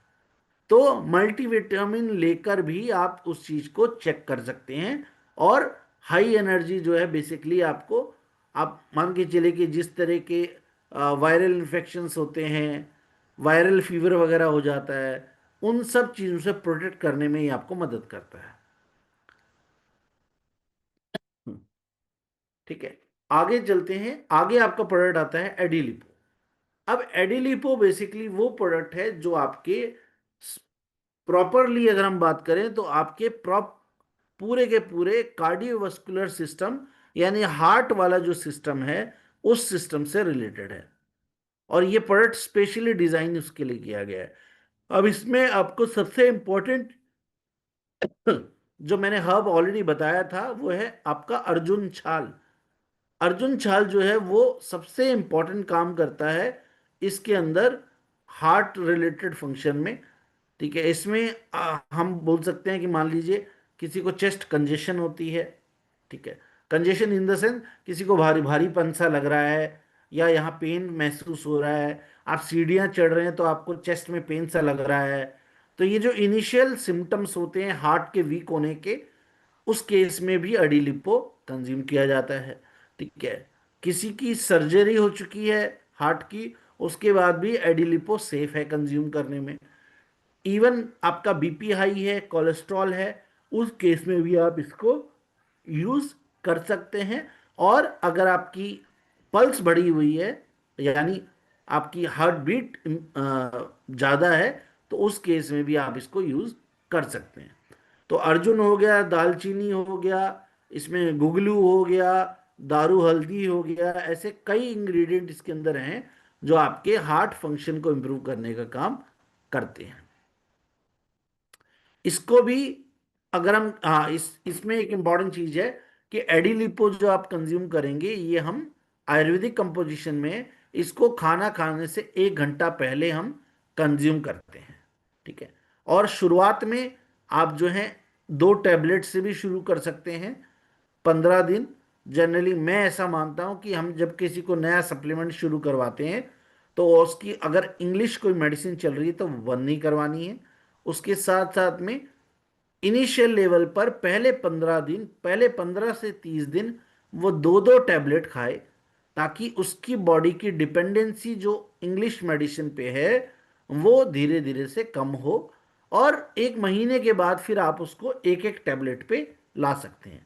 तो मल्टीविटामिन लेकर भी आप उस चीज को चेक कर सकते हैं। और हाई एनर्जी जो है बेसिकली आपको, आप मान के चले कि जिस तरह के वायरल इन्फेक्शंस होते हैं, वायरल फीवर वगैरह हो जाता है, उन सब चीजों से प्रोटेक्ट करने में ही आपको मदद करता है। हम्म, ठीक है। आगे चलते हैं। आगे आपका प्रोडक्ट आता है एडिलिपो। अब एडिलिपो बेसिकली वो प्रोडक्ट है जो आपके प्रॉपरली अगर हम बात करें तो आपके पूरे के पूरे कार्डियोवास्कुलर सिस्टम, यानी हार्ट वाला जो सिस्टम है, उस सिस्टम से रिलेटेड है। और ये प्रोडक्ट स्पेशली डिजाइन उसके लिए किया गया है। अब इसमें आपको सबसे इंपॉर्टेंट जो मैंने हब ऑलरेडी बताया था, वो है आपका अर्जुन छाल। अर्जुन छाल जो है वो सबसे इंपॉर्टेंट काम करता है इसके अंदर, हार्ट रिलेटेड फंक्शन में। ठीक है। इसमें हम बोल सकते हैं कि मान लीजिए किसी को चेस्ट कंजेशन होती है। ठीक है। कंजेशन इन द सेंस, किसी को भारी भारीपन सा लग रहा है, या यहाँ पेन महसूस हो रहा है, आप सीढ़ियाँ चढ़ रहे हैं तो आपको चेस्ट में पेन सा लग रहा है। तो ये जो इनिशियल सिम्टम्स होते हैं हार्ट के वीक होने के, उस केस में भी अडिलिपो कंज्यूम किया जाता है। ठीक है। किसी की सर्जरी हो चुकी है हार्ट की, उसके बाद भी एडिलिपो सेफ है कंज्यूम करने में। इवन आपका बीपी हाई है, कोलेस्ट्रॉल है, उस केस में भी आप इसको यूज कर सकते हैं। और अगर आपकी पल्स बढ़ी हुई है, यानी आपकी हार्ट बीट ज़्यादा है, तो उस केस में भी आप इसको यूज कर सकते हैं। तो अर्जुन हो गया, दालचीनी हो गया, इसमें गुगलू हो गया, दारू हल्दी हो गया, ऐसे कई इंग्रेडिएंट इसके अंदर हैं जो आपके हार्ट फंक्शन को इम्प्रूव करने का काम करते हैं। इसको भी अगर हम, हाँ, इसमें एक इंपॉर्टेंट चीज है कि एडिलिपो जो आप कंज्यूम करेंगे, ये हम आयुर्वेदिक कंपोजिशन में इसको खाना खाने से 1 घंटा पहले हम कंज्यूम करते हैं। ठीक है। और शुरुआत में आप जो है 2 टैबलेट से भी शुरू कर सकते हैं, 15 दिन। जनरली मैं ऐसा मानता हूं कि हम जब किसी को नया सप्लीमेंट शुरू करवाते हैं, तो उसकी अगर इंग्लिश कोई मेडिसिन चल रही है तो वो बंद नहीं करवानी है। उसके साथ साथ में इनिशियल लेवल पर पहले 15 से 30 दिन वो 2-2 टैबलेट खाए, ताकि उसकी बॉडी की डिपेंडेंसी जो इंग्लिश मेडिसिन पे है वो धीरे धीरे से कम हो। और 1 महीने के बाद फिर आप उसको एक एक टैबलेट पे ला सकते हैं।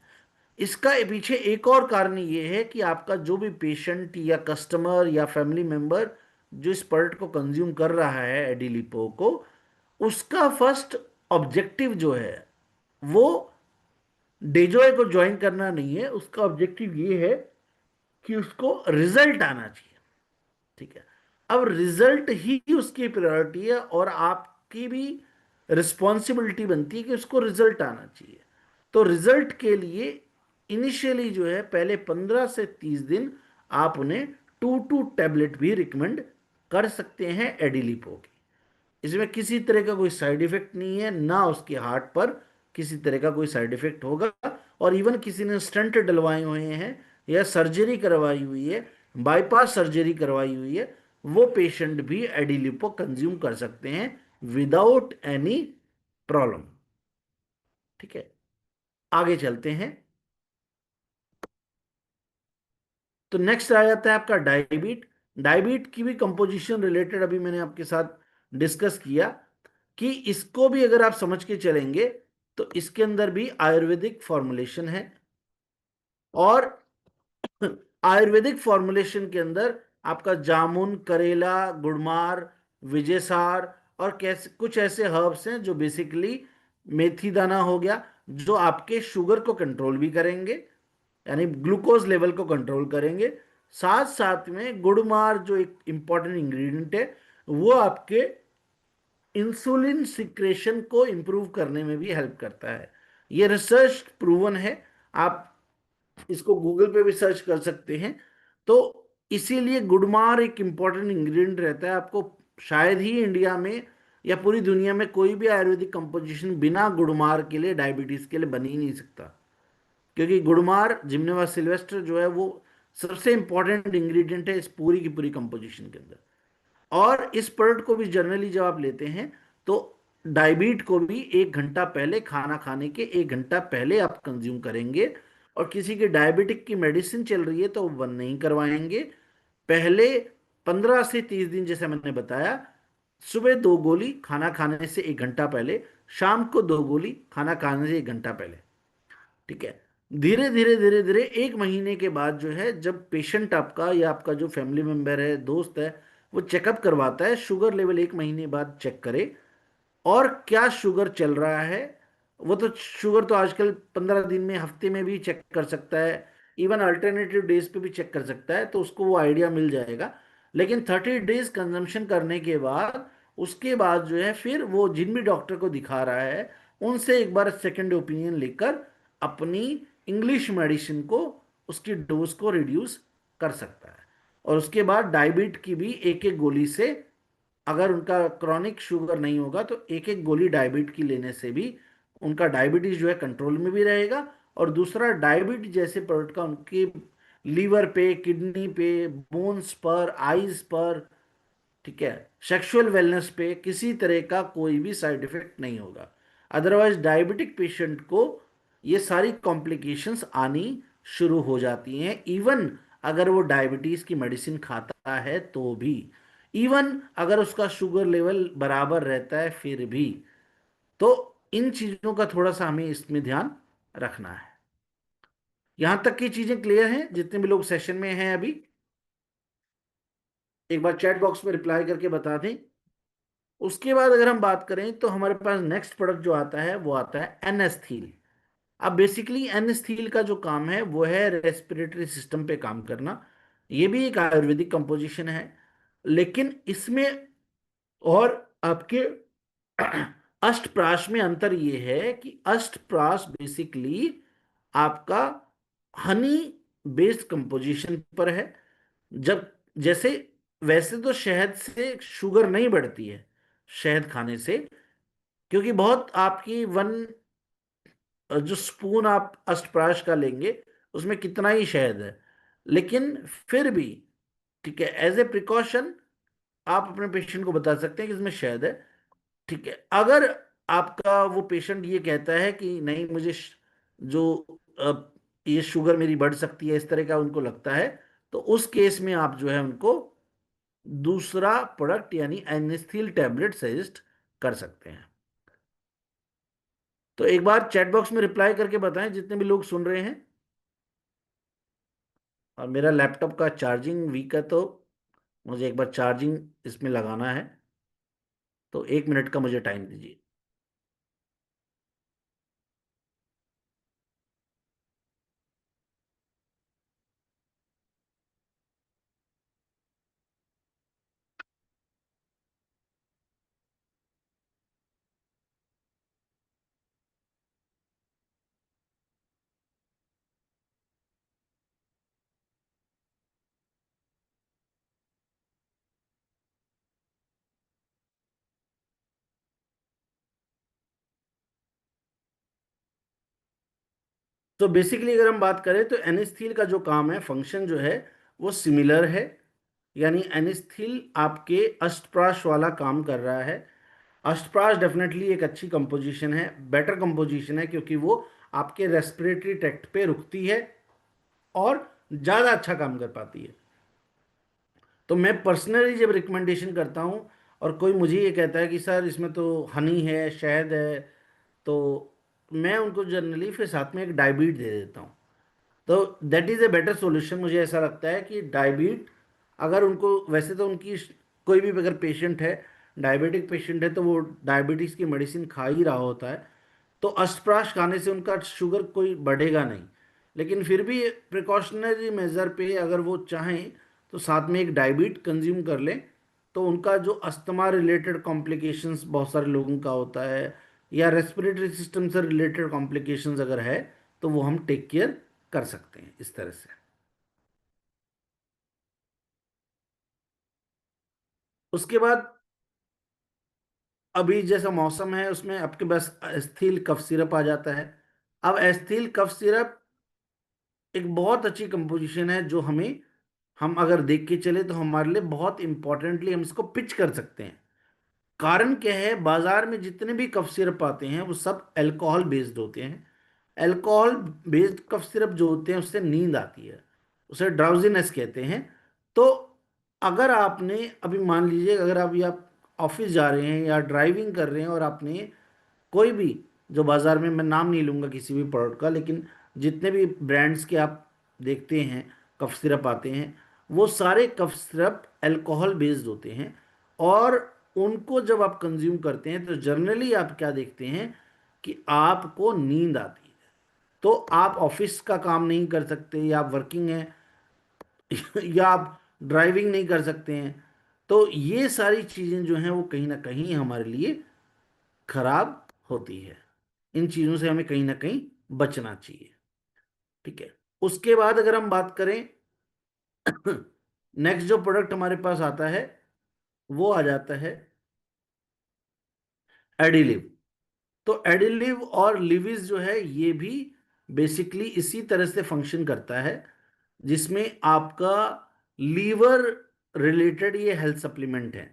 इसका पीछे एक और कारण ये है कि आपका जो भी पेशेंट या कस्टमर या फैमिली मेंबर जो इस प्रोडक्ट को कंज्यूम कर रहा है एडिलिपो को, उसका फर्स्ट ऑब्जेक्टिव जो है वो डेजोय को ज्वाइन करना नहीं है। उसका ऑब्जेक्टिव ये है कि उसको रिजल्ट आना चाहिए। ठीक है। अब रिजल्ट ही उसकी प्रायोरिटी है, और आपकी भी रिस्पॉन्सिबिलिटी बनती है कि उसको रिजल्ट आना चाहिए। तो रिजल्ट के लिए इनिशियली जो है पहले 15 से 30 दिन आप उन्हें 2-2 टैबलेट भी रिकमेंड कर सकते हैं एडिलिपो की। इसमें किसी तरह का कोई साइड इफेक्ट नहीं है, ना उसके हार्ट पर किसी तरह का कोई साइड इफेक्ट होगा। और इवन किसी ने स्टंट डलवाए हुए हैं या सर्जरी करवाई हुई है, बाईपास सर्जरी करवाई हुई है, वो पेशेंट भी एडिलिपो कंज्यूम कर सकते हैं विदाउट एनी प्रॉब्लम। ठीक है, आगे चलते हैं। तो नेक्स्ट आ जाता है आपका डायबीट। डायबीट की भी कंपोजिशन रिलेटेड अभी मैंने आपके साथ डिस्कस किया कि इसको भी अगर आप समझ के चलेंगे तो इसके अंदर भी आयुर्वेदिक फॉर्मुलेशन है। और आयुर्वेदिक फॉर्मुलेशन के अंदर आपका जामुन, करेला, गुड़मार, विजयसार और कैसे कुछ ऐसे हर्ब्स हैं जो बेसिकली, मेथी दाना हो गया, जो आपके शुगर को कंट्रोल भी करेंगे, यानी ग्लूकोज लेवल को कंट्रोल करेंगे। साथ साथ में गुड़मार जो एक इंपॉर्टेंट इंग्रेडिएंट है, वो आपके इंसुलिन सिक्रेशन को इंप्रूव करने में भी हेल्प करता है। ये रिसर्च प्रूवन है, आप इसको गूगल पे भी सर्च कर सकते हैं। तो इसीलिए गुड़मार एक इंपॉर्टेंट इंग्रेडिएंट रहता है। आपको शायद ही इंडिया में या पूरी दुनिया में कोई भी आयुर्वेदिक कंपोजिशन बिना गुड़मार के लिए, डायबिटीज के लिए बन ही नहीं सकता। क्योंकि गुड़मार, जिम्नोवा सिल्वेस्टर जो है वो सबसे इंपॉर्टेंट इंग्रेडिएंट है इस पूरी की पूरी कंपोजिशन के अंदर। और इस प्रोडक्ट को भी जनरली जब आप लेते हैं तो डायबिट को भी 1 घंटा पहले, खाना खाने के 1 घंटा पहले आप कंज्यूम करेंगे। और किसी की डायबिटिक की मेडिसिन चल रही है तो वो बंद नहीं करवाएंगे। पहले 15 से 30 दिन, जैसे मैंने बताया, सुबह 2 गोली खाना खाने से 1 घंटा पहले, शाम को 2 गोली खाना खाने से 1 घंटा पहले। ठीक है। धीरे धीरे धीरे धीरे 1 महीने के बाद जो है, जब पेशेंट आपका या आपका जो फैमिली मेंबर है, दोस्त है, वो चेकअप करवाता है, शुगर लेवल 1 महीने बाद चेक करे और क्या शुगर चल रहा है। वो तो शुगर तो आजकल 15 दिन में, हफ्ते में भी चेक कर सकता है, इवन अल्टरनेटिव डेज पे भी चेक कर सकता है, तो उसको वो आइडिया मिल जाएगा। लेकिन 30 डेज कंजम्पशन करने के बाद, उसके बाद जो है, फिर वो जिन भी डॉक्टर को दिखा रहा है उनसे एक बार सेकेंड ओपिनियन लेकर अपनी इंग्लिश मेडिसिन को, उसकी डोज को रिड्यूस कर सकता है। और उसके बाद डायबिट की भी एक एक गोली से, अगर उनका क्रॉनिक शुगर नहीं होगा तो एक एक गोली डायबिट की लेने से भी उनका डायबिटीज जो है कंट्रोल में भी रहेगा। और दूसरा, डायबिटीज जैसे प्रोडक्ट का उनके लीवर पे, किडनी पे, बोन्स पर, आईज पर, ठीक है, सेक्सुअल वेलनेस पे किसी तरह का कोई भी साइड इफेक्ट नहीं होगा। अदरवाइज डायबिटिक पेशेंट को ये सारी कॉम्प्लिकेशंस आनी शुरू हो जाती हैं, इवन अगर वो डायबिटीज की मेडिसिन खाता है तो भी, इवन अगर उसका शुगर लेवल बराबर रहता है फिर भी। तो इन चीजों का थोड़ा सा हमें इसमें ध्यान रखना है। यहां तक की चीजें क्लियर हैं जितने भी लोग सेशन में हैं अभी? एक बार चैट बॉक्स में रिप्लाई करके बता दें। उसके बाद अगर हम बात करें तो हमारे पास नेक्स्ट प्रोडक्ट जो आता है वो आता है एनेस्थील। अब बेसिकली एनेस्थील का जो काम है वो है रेस्पिरेटरी सिस्टम पे काम करना। ये भी एक आयुर्वेदिक कंपोजिशन है, लेकिन इसमें और आपके अष्टप्राश में अंतर ये है कि अष्टप्राश बेसिकली आपका हनी बेस्ड कंपोजिशन पर है। जब, जैसे, वैसे तो शहद से शुगर नहीं बढ़ती है, शहद खाने से, क्योंकि बहुत आपकी जो स्पून आप अष्टप्राश का लेंगे उसमें कितना ही शहद है। लेकिन फिर भी, ठीक है, एज ए प्रिकॉशन आप अपने पेशेंट को बता सकते हैं कि इसमें शहद है। ठीक है, अगर आपका वो पेशेंट ये कहता है कि नहीं, मुझे जो ये शुगर मेरी बढ़ सकती है, इस तरह का उनको लगता है, तो उस केस में आप जो है उनको दूसरा प्रोडक्ट यानी एनेस्थील टैबलेट सजेस्ट कर सकते हैं। तो एक बार चैट बॉक्स में रिप्लाई करके बताएं जितने भी लोग सुन रहे हैं। और मेरा लैपटॉप का चार्जिंग वीक है, तो मुझे एक बार चार्जिंग इसमें लगाना है, तो 1 मिनट का मुझे टाइम दीजिए। तो बेसिकली अगर हम बात करें तो एनिस्थील का जो काम है, फंक्शन जो है, वो सिमिलर है। यानी एनिस्थील आपके अष्टप्राश वाला काम कर रहा है। अष्टप्राश डेफिनेटली एक अच्छी कंपोजिशन है, बेटर कंपोजिशन है, क्योंकि वो आपके रेस्पिरेटरी ट्रैक्ट पे रुकती है और ज़्यादा अच्छा काम कर पाती है। तो मैं पर्सनली जब रिकमेंडेशन करता हूँ और कोई मुझे ये कहता है कि सर इसमें तो हनी है, शहद है, तो मैं उनको जनरली फिर साथ में एक डाइबिट दे देता हूँ। तो that is a better solution. मुझे ऐसा लगता है कि डायबिट, अगर उनको, वैसे तो उनकी कोई भी अगर पेशेंट है, डायबिटिक पेशेंट है, तो वो डायबिटीज़ की मेडिसिन खा ही रहा होता है, तो अष्टप्राश खाने से उनका शुगर कोई बढ़ेगा नहीं। लेकिन फिर भी प्रिकॉशनरी मेजर पे अगर वो चाहें तो साथ में एक डायबिट कंज्यूम कर लें, तो उनका जो अस्थमा रिलेटेड कॉम्प्लिकेशंस बहुत सारे लोगों का होता है, या रेस्पिरेटरी सिस्टम से रिलेटेड कॉम्प्लिकेशंस अगर है, तो वो हम टेक केयर कर सकते हैं इस तरह से। उसके बाद अभी जैसा मौसम है उसमें आपके पास एस्थील कफ सिरप आ जाता है। अब एस्थील कफ सिरप एक बहुत अच्छी कंपोजिशन है, जो हम अगर देख के चले तो हमारे लिए बहुत इंपॉर्टेंटली हम इसको पिच कर सकते हैं। कारण क्या है, बाजार में जितने भी कफ सिरप आते हैं वो सब अल्कोहल बेस्ड होते हैं। अल्कोहल बेस्ड कफ सिरप जो होते हैं उससे नींद आती है, उसे ड्राउजीनेस कहते हैं। तो अगर आपने अभी मान लीजिए, अगर अभी आप ऑफिस जा रहे हैं या ड्राइविंग कर रहे हैं और आपने कोई भी, जो बाजार में, मैं नाम नहीं लूंगा किसी भी प्रोडक्ट का, लेकिन जितने भी ब्रांड्स के आप देखते हैं कफ सिरप आते हैं, वो सारे कफ सिरप अल्कोहल बेस्ड होते हैं। और उनको जब आप कंज्यूम करते हैं तो जनरली आप क्या देखते हैं कि आपको नींद आती है। तो आप ऑफिस का काम नहीं कर सकते, या आप वर्किंग हैं या आप ड्राइविंग नहीं कर सकते हैं, तो ये सारी चीज़ें जो हैं वो कहीं ना कहीं हमारे लिए खराब होती है। इन चीज़ों से हमें कहीं ना कहीं बचना चाहिए। ठीक है। उसके बाद अगर हम बात करें, नेक्स्ट जो प्रोडक्ट हमारे पास आता है वो आ जाता है एडिलिव। तो एडिलिव और लिविस जो है ये भी बेसिकली इसी तरह से फंक्शन करता है, जिसमें आपका लीवर रिलेटेड ये हेल्थ सप्लीमेंट है।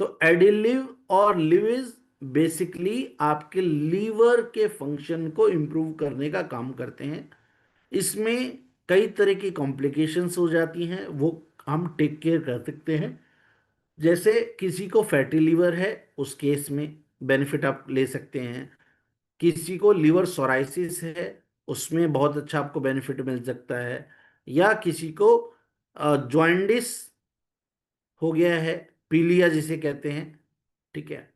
तो एडिलिव और लिविस बेसिकली आपके लीवर के फंक्शन को इंप्रूव करने का काम करते हैं। इसमें कई तरह की कॉम्प्लिकेशंस हो जाती हैं, वो हम टेक केयर कर सकते हैं। जैसे किसी को फैटी लीवर है, उस केस में बेनिफिट आप ले सकते हैं। किसी को लीवर सोराइसिस है, उसमें बहुत अच्छा आपको बेनिफिट मिल सकता है। या किसी को जॉइंडिस हो गया है, पीलिया जिसे कहते हैं, ठीक है,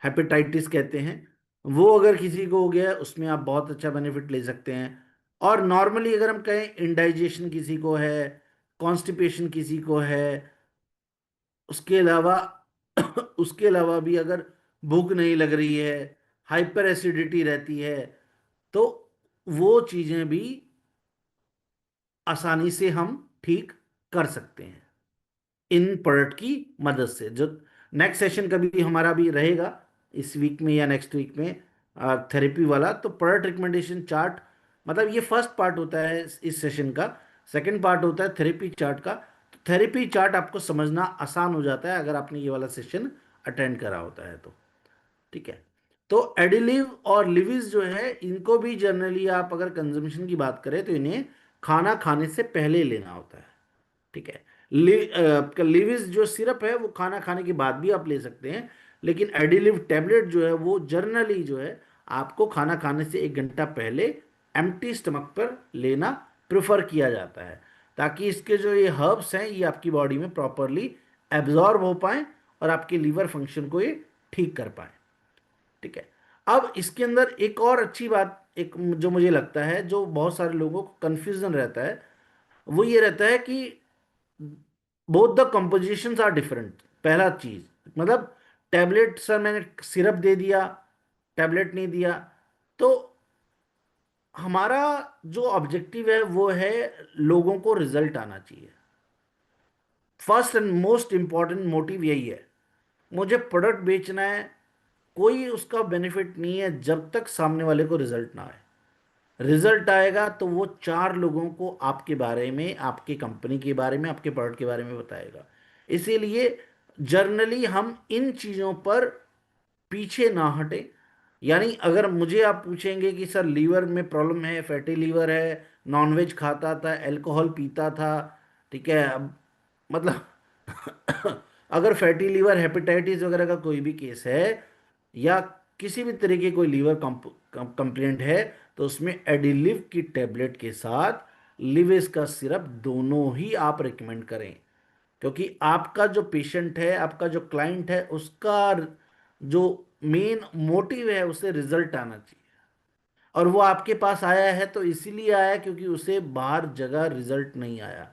हेपेटाइटिस कहते हैं, वो अगर किसी को हो गया है, उसमें आप बहुत अच्छा बेनिफिट ले सकते हैं। और नॉर्मली अगर हम कहें इंडाइजेशन किसी को है, कॉन्स्टिपेशन किसी को है, उसके अलावा उसके अलावा भी अगर भूख नहीं लग रही है, हाइपर एसिडिटी रहती है, तो वो चीज़ें भी आसानी से हम ठीक कर सकते हैं इन प्रोडक्ट की मदद से। जो नेक्स्ट सेशन कभी हमारा भी रहेगा इस वीक में या नेक्स्ट वीक में, थेरेपी वाला, तो प्रोडक्ट रिकमेंडेशन चार्ट, मतलब ये फर्स्ट पार्ट होता है इस सेशन का। सेकंड पार्ट होता है थेरेपी चार्ट का। तो थेरेपी चार्ट आपको समझना आसान हो जाता है अगर आपने ये वाला सेशन अटेंड करा होता है तो। ठीक है। तो एडिलिव और लिविस जो है, इनको भी जनरली आप अगर कंजम्पशन की बात करें तो इन्हें खाना खाने से पहले लेना होता है। ठीक है। आपका लिविस जो सिरप है वो खाना खाने के बाद भी आप ले सकते हैं, लेकिन एडिलिव टैबलेट जो है वो जर्नली जो है आपको खाना खाने से 1 घंटा पहले एम्प्टी स्टमक पर लेना प्रेफर किया जाता है, ताकि इसके जो ये हर्ब्स हैं ये आपकी बॉडी में प्रॉपरली एब्जॉर्ब हो पाए और आपके लीवर फंक्शन को ये ठीक कर पाए। ठीक है। अब इसके अंदर एक और अच्छी बात, एक जो मुझे लगता है जो बहुत सारे लोगों को कंफ्यूजन रहता है, वो ये रहता है कि both the compositions are different. पहला चीज, मतलब टैबलेट, सर मैंने सिरप दे दिया, टैबलेट नहीं दिया, तो हमारा जो ऑब्जेक्टिव है वो है लोगों को रिजल्ट आना चाहिए। First and most important motive यही है। मुझे प्रोडक्ट बेचना है, कोई उसका बेनिफिट नहीं है जब तक सामने वाले को रिजल्ट ना आए। रिजल्ट आएगा तो वो चार लोगों को आपके बारे में, आपकी कंपनी के बारे में, आपके प्रोडक्ट के बारे में बताएगा। इसीलिए जर्नली हम इन चीज़ों पर पीछे ना हटे। यानी अगर मुझे आप पूछेंगे कि सर लीवर में प्रॉब्लम है, फैटी लीवर है, नॉनवेज खाता था, अल्कोहल पीता था, ठीक है, अब मतलब अगर फैटी लीवर, हेपेटाइटिस वगैरह का कोई भी केस है, या किसी भी तरह की कोई लीवर कंप्लेंट है, तो उसमें एडिलिव की टेबलेट के साथ लिविस का सिरप दोनों ही आप रिकमेंड करें। क्योंकि आपका जो पेशेंट है, आपका जो क्लाइंट है, उसका जो मेन मोटिव है उसे रिजल्ट आना चाहिए। और वो आपके पास आया है तो इसीलिए आया क्योंकि उसे बाहर जगह रिजल्ट नहीं आया।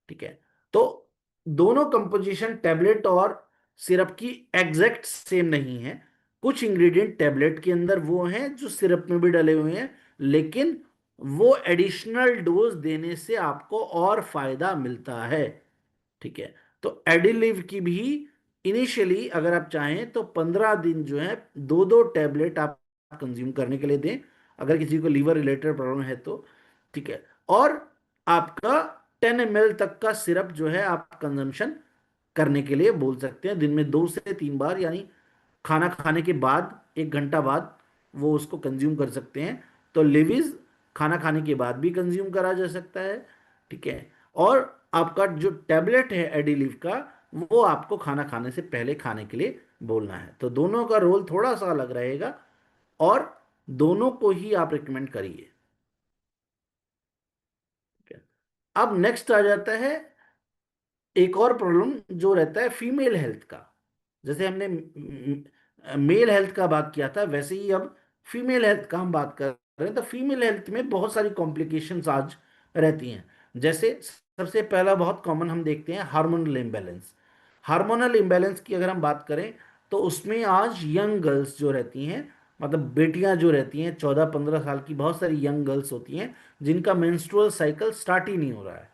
ठीक है। तो दोनों कंपोजिशन टेबलेट और सिरप की एग्जैक्ट सेम नहीं है। कुछ इंग्रेडिएंट टेबलेट के अंदर वो हैं जो सिरप में भी डले हुए हैं, लेकिन वो एडिशनल डोज देने से आपको और फायदा मिलता है। ठीक है। तो एडिलिव की भी इनिशियली अगर आप चाहें तो 15 दिन जो है दो दो टैबलेट आप कंज्यूम करने के लिए दें, अगर किसी को लीवर रिलेटेड प्रॉब्लम है तो। ठीक है। और आपका 10 ml तक का सिरप जो है आप कंजम्पशन करने के लिए बोल सकते हैं, दिन में 2 से 3 बार, यानी खाना खाने के बाद 1 घंटा बाद वो उसको कंज्यूम कर सकते हैं। तो लिविज खाना खाने के बाद भी कंज्यूम करा जा सकता है। ठीक है। और आपका जो टैबलेट है एडिलिव का, वो आपको खाना खाने से पहले खाने के लिए बोलना है। तो दोनों का रोल थोड़ा सा अलग रहेगा, और दोनों को ही आप रिकमेंड करिए। ठीक है। अब नेक्स्ट आ जाता है एक और प्रॉब्लम जो रहता है फीमेल हेल्थ का। जैसे हमने मेल हेल्थ का बात किया था, वैसे ही अब फीमेल हेल्थ का हम बात कर रहे हैं। तो फीमेल हेल्थ में बहुत सारी कॉम्प्लिकेशंस आज रहती हैं। जैसे सबसे पहला बहुत कॉमन हम देखते हैं हार्मोनल इम्बैलेंस। हार्मोनल इम्बैलेंस की अगर हम बात करें तो उसमें आज यंग गर्ल्स जो रहती हैं, मतलब बेटियां जो रहती हैं 14-15 साल की, बहुत सारी यंग गर्ल्स होती हैं जिनका मेंस्ट्रुअल साइकिल स्टार्ट ही नहीं हो रहा है।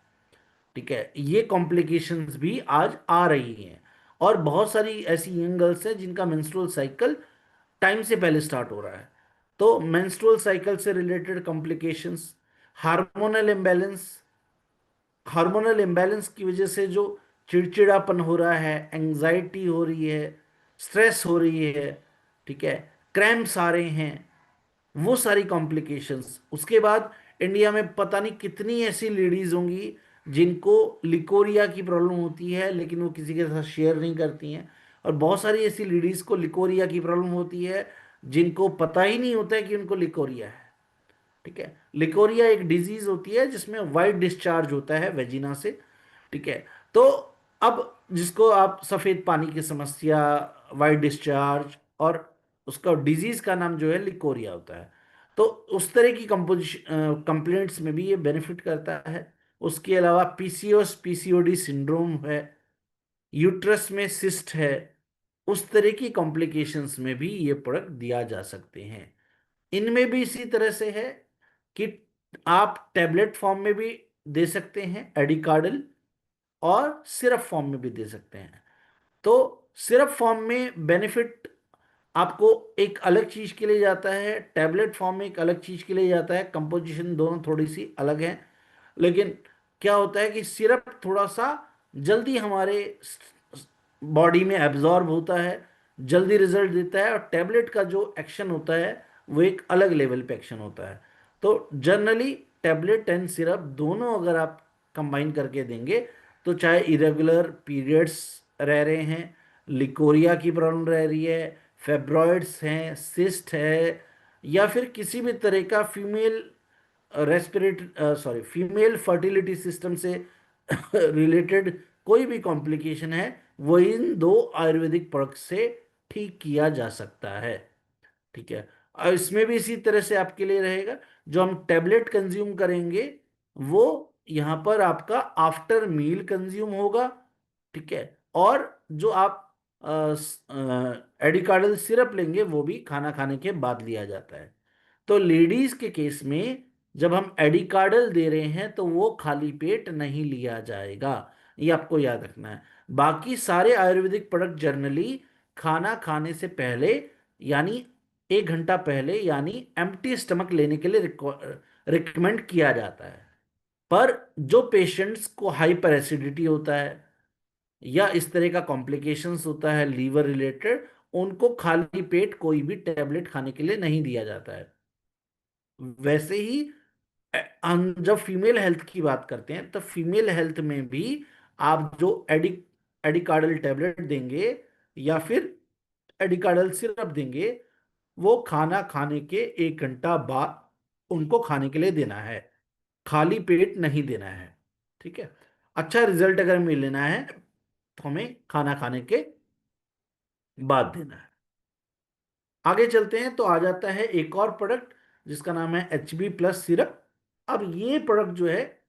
ठीक है। ये कॉम्प्लिकेशंस भी आज आ रही हैं। और बहुत सारी ऐसी यंग गर्ल्स हैं जिनका मेंस्ट्रुअल साइकिल टाइम से पहले स्टार्ट हो रहा है। तो मेंस्ट्रुअल साइकिल से related complications, hormonal imbalance, hormonal imbalance की वजह से जो चिड़चिड़ापन हो रहा है, एंजाइटी हो रही है, स्ट्रेस हो रही है, ठीक है, क्रैम्प्स आ रहे हैं, वो सारी कॉम्प्लिकेशंस। उसके बाद इंडिया में पता नहीं कितनी ऐसी लेडीज होंगी जिनको लिकोरिया की प्रॉब्लम होती है, लेकिन वो किसी के साथ शेयर नहीं करती हैं। और बहुत सारी ऐसी लेडीज को लिकोरिया की प्रॉब्लम होती है जिनको पता ही नहीं होता है कि उनको लिकोरिया है। ठीक है। लिकोरिया एक डिजीज होती है जिसमें वाइट डिस्चार्ज होता है वेजिना से। ठीक है। तो अब जिसको आप सफेद पानी की समस्या, वाइट डिस्चार्ज, और उसका डिजीज का नाम जो है लिकोरिया होता है। तो उस तरह की कंपोजिशन कंप्लेंट्स में भी ये बेनिफिट करता है। उसके अलावा पीसीओएस पीसीओडी सिंड्रोम है, यूट्रस में सिस्ट है, उस तरह की कॉम्प्लिकेशंस में भी ये प्रोडक्ट दिया जा सकते हैं। इनमें भी इसी तरह से है कि आप टैबलेट फॉर्म में भी दे सकते हैं एडिकार्डल, और सिरप फॉर्म में भी दे सकते हैं। तो सिरप फॉर्म में बेनिफिट आपको एक अलग चीज के लिए जाता है, टैबलेट फॉर्म में एक अलग चीज के लिए जाता है। कंपोजिशन दोनों थोड़ी सी अलग है, लेकिन क्या होता है कि सिरप थोड़ा सा जल्दी हमारे बॉडी में एब्जॉर्ब होता है, जल्दी रिजल्ट देता है, और टैबलेट का जो एक्शन होता है वो एक अलग लेवल पे एक्शन होता है। तो जनरली टैबलेट एंड सिरप दोनों अगर आप कंबाइन करके देंगे, तो चाहे इरेगुलर पीरियड्स रह रहे हैं, लिकोरिया की प्रॉब्लम रह रही है, फेब्रॉइड्स हैं, सिस्ट है, या फिर किसी भी तरह का फीमेल फीमेल फर्टिलिटी सिस्टम से रिलेटेड कोई भी कॉम्प्लिकेशन है, वो इन दो आयुर्वेदिक प्रोडक्ट से ठीक किया जा सकता है। ठीक है। और इसमें भी इसी तरह से आपके लिए रहेगा, जो हम टेबलेट कंज्यूम करेंगे वो यहाँ पर आपका आफ्टर मील कंज्यूम होगा। ठीक है। और जो आप एडिकार्डल सिरप लेंगे वो भी खाना खाने के बाद लिया जाता है। तो लेडीज के केस में जब हम एडिकार्डल दे रहे हैं तो वो खाली पेट नहीं लिया जाएगा, ये आपको याद रखना है। बाकी सारे आयुर्वेदिक प्रोडक्ट जनरली खाना खाने से पहले, यानी एक घंटा पहले यानी एम्प्टी स्टमक लेने के लिए रिकमेंड किया जाता है। पर जो पेशेंट्स को हाइपर एसिडिटी होता है या इस तरह का कॉम्प्लिकेशंस होता है लीवर रिलेटेड, उनको खाली पेट कोई भी टेबलेट खाने के लिए नहीं दिया जाता है। वैसे ही हम जब फीमेल हेल्थ की बात करते हैं तो फीमेल हेल्थ में भी आप जो एडिकार्डल टेबलेट देंगे या फिर एडिकार्डल सिरप देंगे, वो खाना खाने के एक घंटा बाद उनको खाने के लिए देना है, खाली पेट नहीं देना है। ठीक है। अच्छा रिजल्ट अगर हमें लेना है तो हमें खाना खाने के बाद देना है। आगे चलते हैं तो आ जाता है एक और प्रोडक्ट जिसका नाम है HB+ सिरप। अब ये प्रोडक्ट जो है,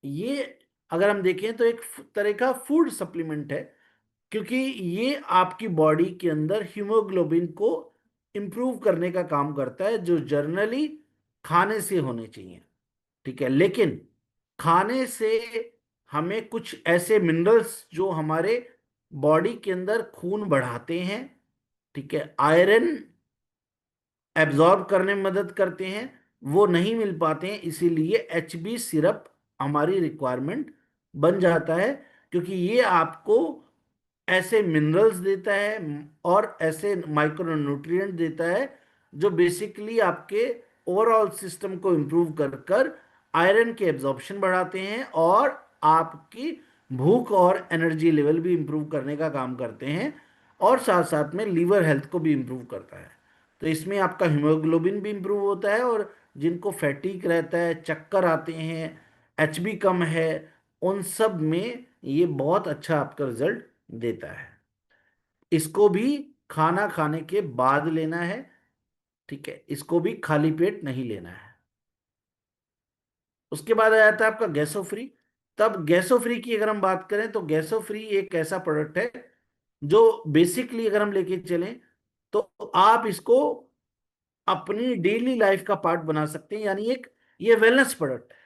ये अगर हम देखें तो एक तरह का फूड सप्लीमेंट है, क्योंकि ये आपकी बॉडी के अंदर हीमोग्लोबिन को इंप्रूव करने का काम करता है, जो जर्नली खाने से होने चाहिए। ठीक है, लेकिन खाने से हमें कुछ ऐसे मिनरल्स जो हमारे बॉडी के अंदर खून बढ़ाते हैं, ठीक है, आयरन एब्जॉर्ब करने में मदद करते हैं, वो नहीं मिल पाते हैं। इसीलिए HB सिरप हमारी रिक्वायरमेंट बन जाता है, क्योंकि ये आपको ऐसे मिनरल्स देता है और ऐसे माइक्रो न्यूट्रिएंट देता है जो बेसिकली आपके ओवरऑल सिस्टम को इम्प्रूव कर कर आयरन के एब्जॉर्प्शन बढ़ाते हैं और आपकी भूख और एनर्जी लेवल भी इम्प्रूव करने का काम करते हैं, और साथ साथ में लीवर हेल्थ को भी इम्प्रूव करता है। तो इसमें आपका हीमोग्लोबिन भी इम्प्रूव होता है, और जिनको फैटीक रहता है, चक्कर आते हैं, HB कम है, उन सब में ये बहुत अच्छा आपका रिजल्ट देता है। इसको भी खाना खाने के बाद लेना है। ठीक है, इसको भी खाली पेट नहीं लेना है। उसके बाद आ जाता है आपका गैसो फ्री। तब गैसो फ्री की अगर हम बात करें तो गैसो फ्री एक ऐसा प्रोडक्ट है जो बेसिकली अगर हम लेके चलें तो आप इसको अपनी डेली लाइफ का पार्ट बना सकते हैं, यानी एक ये वेलनेस प्रोडक्ट है।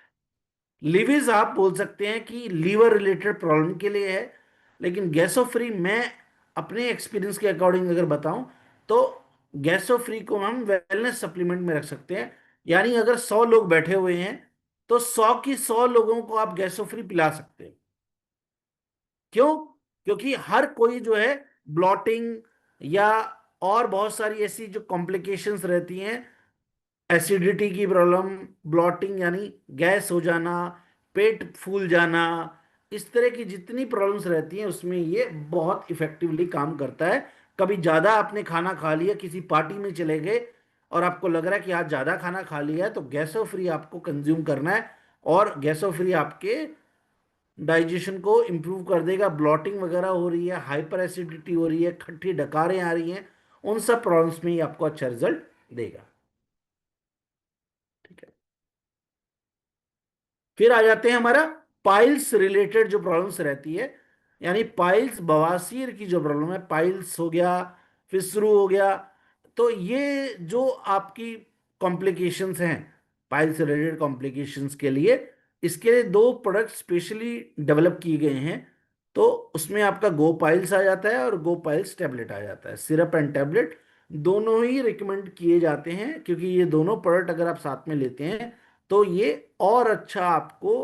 लिविज आप बोल सकते हैं कि लीवर रिलेटेड प्रॉब्लम के लिए है, लेकिन गैसो फ्री मैं अपने एक्सपीरियंस के अकॉर्डिंग अगर बताऊं तो गैसो फ्री को हम वेलनेस सप्लीमेंट में रख सकते हैं। यानी अगर 100 लोग बैठे हुए हैं तो 100 की 100 लोगों को आप गैसो फ्री पिला सकते हैं। क्यों? क्योंकि हर कोई जो है ब्लॉटिंग या और बहुत सारी ऐसी जो कॉम्प्लिकेशंस रहती हैं, एसिडिटी की प्रॉब्लम, ब्लॉटिंग यानी गैस हो जाना, पेट फूल जाना, इस तरह की जितनी प्रॉब्लम्स रहती हैं उसमें ये बहुत इफेक्टिवली काम करता है। कभी ज़्यादा आपने खाना खा लिया, किसी पार्टी में चले गए और आपको लग रहा है कि आज ज़्यादा खाना खा लिया है, तो गैसो फ्री आपको कंज्यूम करना है, और गैसो फ्री आपके डाइजेशन को इम्प्रूव कर देगा। ब्लॉटिंग वगैरह हो रही है, हाइपर एसिडिटी हो रही है, खट्टी डकारें आ रही हैं, उन सब प्रॉब्लम्स में ही आपको अच्छा रिजल्ट देगा। ठीक है। फिर आ जाते हैं हमारा पाइल्स रिलेटेड जो प्रॉब्लम्स रहती है, यानी पाइल्स बवासीर की जो प्रॉब्लम है, पाइल्स हो गया, फिसरू हो गया, तो ये जो आपकी कॉम्प्लिकेशंस हैं, पाइल्स रिलेटेड कॉम्प्लिकेशंस के लिए इसके लिए दो प्रोडक्ट स्पेशली डेवलप किए गए हैं। तो उसमें आपका गो पाइल्स आ जाता है और गो पाइल्स टैबलेट आ जाता है। सिरप एंड टैबलेट दोनों ही रिकमेंड किए जाते हैं, क्योंकि ये दोनों प्रोडक्ट अगर आप साथ में लेते हैं तो ये और अच्छा आपको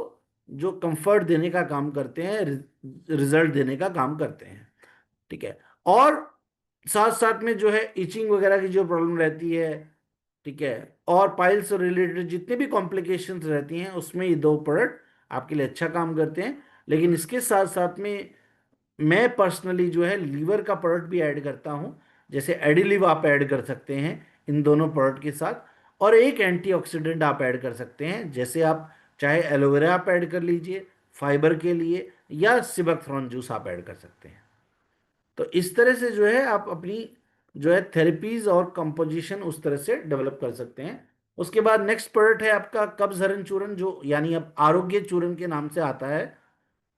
जो कंफर्ट देने का काम करते हैं, रिजल्ट देने का काम करते हैं। ठीक है। और साथ साथ में जो है इचिंग वगैरह की जो प्रॉब्लम रहती है, ठीक है, और पाइल्स से रिलेटेड जितने भी कॉम्प्लिकेशंस रहती हैं उसमें ये दो प्रोडक्ट आपके लिए अच्छा काम करते हैं। लेकिन इसके साथ साथ में मैं पर्सनली जो है लीवर का प्रोडक्ट भी ऐड करता हूँ। जैसे एडिलिव आप ऐड कर सकते हैं इन दोनों प्रोडक्ट के साथ, और एक एंटीऑक्सीडेंट आप ऐड कर सकते हैं, जैसे आप चाहे एलोवेरा आप ऐड कर लीजिए फाइबर के लिए, या सिबकथ्रॉन जूस आप ऐड कर सकते हैं। तो इस तरह से जो है आप अपनी जो है थेरेपीज और कंपोजिशन उस तरह से डेवलप कर सकते हैं। उसके बाद नेक्स्ट प्रोडक्ट है आपका कब्ज हरण चूर्ण, जो यानी अब आरोग्य चूर्ण के नाम से आता है।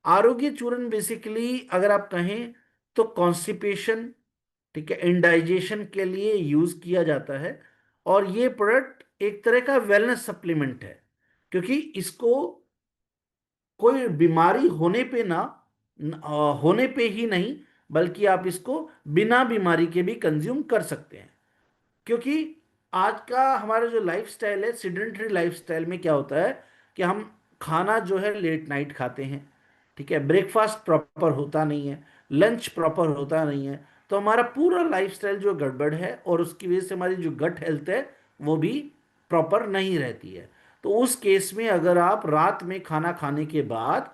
आरोग्य चूर्ण बेसिकली अगर आप कहें तो कॉन्स्टिपेशन, ठीक है, इंडाइजेशन के लिए यूज किया जाता है। और ये प्रोडक्ट एक तरह का वेलनेस सप्लीमेंट है, क्योंकि इसको कोई बीमारी होने पे ना होने पे ही नहीं, बल्कि आप इसको बिना बीमारी के भी कंज्यूम कर सकते हैं। क्योंकि आज का हमारा जो लाइफस्टाइल है, सिडेंटरी लाइफस्टाइल में क्या होता है कि हम खाना जो है लेट नाइट खाते हैं, ठीक है, ब्रेकफास्ट प्रॉपर होता नहीं है, लंच प्रॉपर होता नहीं है, तो हमारा पूरा लाइफस्टाइल जो गड़बड़ है, और उसकी वजह से हमारी जो गट हेल्थ है वो भी प्रॉपर नहीं रहती है। तो उस केस में अगर आप रात में खाना खाने के बाद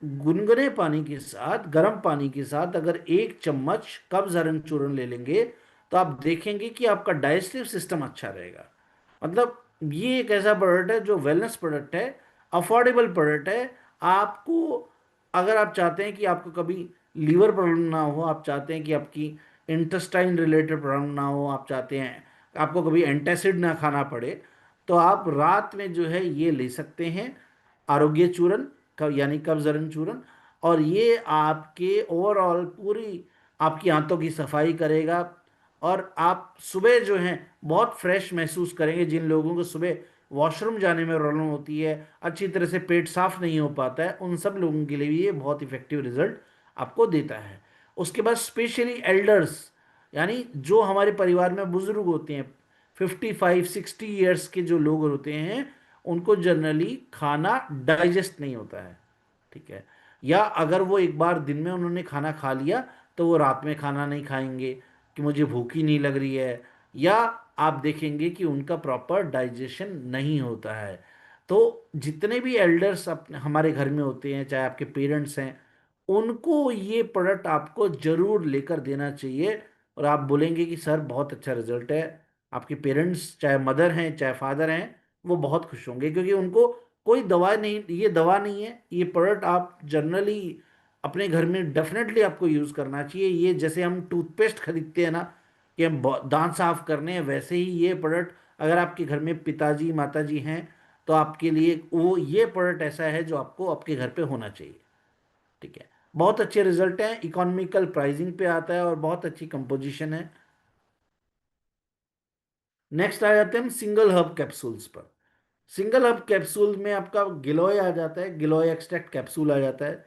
गुनगुने पानी के साथ, गर्म पानी के साथ अगर 1 चम्मच कब्ज हरण चूर्ण ले लेंगे, तो आप देखेंगे कि आपका डाइजेस्टिव सिस्टम अच्छा रहेगा। मतलब ये एक ऐसा प्रोडक्ट है जो वेलनेस प्रोडक्ट है, अफोर्डेबल प्रोडक्ट है। आपको, अगर आप चाहते हैं कि आपको कभी लीवर प्रॉब्लम ना हो, आप चाहते हैं कि आपकी इंटेस्टाइन रिलेटेड प्रॉब्लम ना हो, आप चाहते हैं आपको कभी एंटासिड ना खाना पड़े, तो आप रात में जो है ये ले सकते हैं, आरोग्य चूर्ण का, यानी कब्ज चूर्ण। और ये आपके ओवरऑल पूरी आपकी आंतों की सफाई करेगा, और आप सुबह जो हैं बहुत फ्रेश महसूस करेंगे। जिन लोगों को सुबह वॉशरूम जाने में प्रॉब्लम होती है, अच्छी तरह से पेट साफ नहीं हो पाता है, उन सब लोगों के लिए भी ये बहुत इफेक्टिव रिजल्ट आपको देता है। उसके बाद स्पेशली एल्डर्स, यानी जो हमारे परिवार में बुजुर्ग होते हैं, 55-60 ईयर्स के जो लोग होते हैं, उनको जनरली खाना डाइजेस्ट नहीं होता है, ठीक है। या अगर वो एक बार दिन में उन्होंने खाना खा लिया, तो वो रात में खाना नहीं खाएंगे कि मुझे भूख ही नहीं लग रही है, या आप देखेंगे कि उनका प्रॉपर डाइजेशन नहीं होता है। तो जितने भी एल्डर्स अपने हमारे घर में होते हैं, चाहे आपके पेरेंट्स हैं, उनको ये प्रोडक्ट आपको जरूर लेकर देना चाहिए। और आप बोलेंगे कि सर बहुत अच्छा रिजल्ट है, आपके पेरेंट्स चाहे मदर हैं चाहे फादर हैं, वो बहुत खुश होंगे, क्योंकि उनको कोई दवा नहीं, ये दवा नहीं है, ये प्रोडक्ट आप जनरली अपने घर में डेफिनेटली आपको यूज़ करना चाहिए। ये जैसे हम टूथपेस्ट खरीदते हैं ना, कि हम दांत साफ करने हैं, वैसे ही ये प्रोडक्ट अगर आपके घर में पिताजी माताजी हैं, तो आपके लिए वो ये प्रोडक्ट ऐसा है जो आपको आपके घर पे होना चाहिए, ठीक है। बहुत अच्छे रिजल्ट हैं, इकोनॉमिकल प्राइसिंग पे आता है, और बहुत अच्छी कंपोजिशन है। नेक्स्ट आ जाते हैं हम सिंगल हर्ब कैप्सूल्स पर। सिंगल हर्ब कैप्सूल में आपका गिलोय आ जाता है, गिलोय एक्सट्रैक्ट कैप्सूल आ जाता है,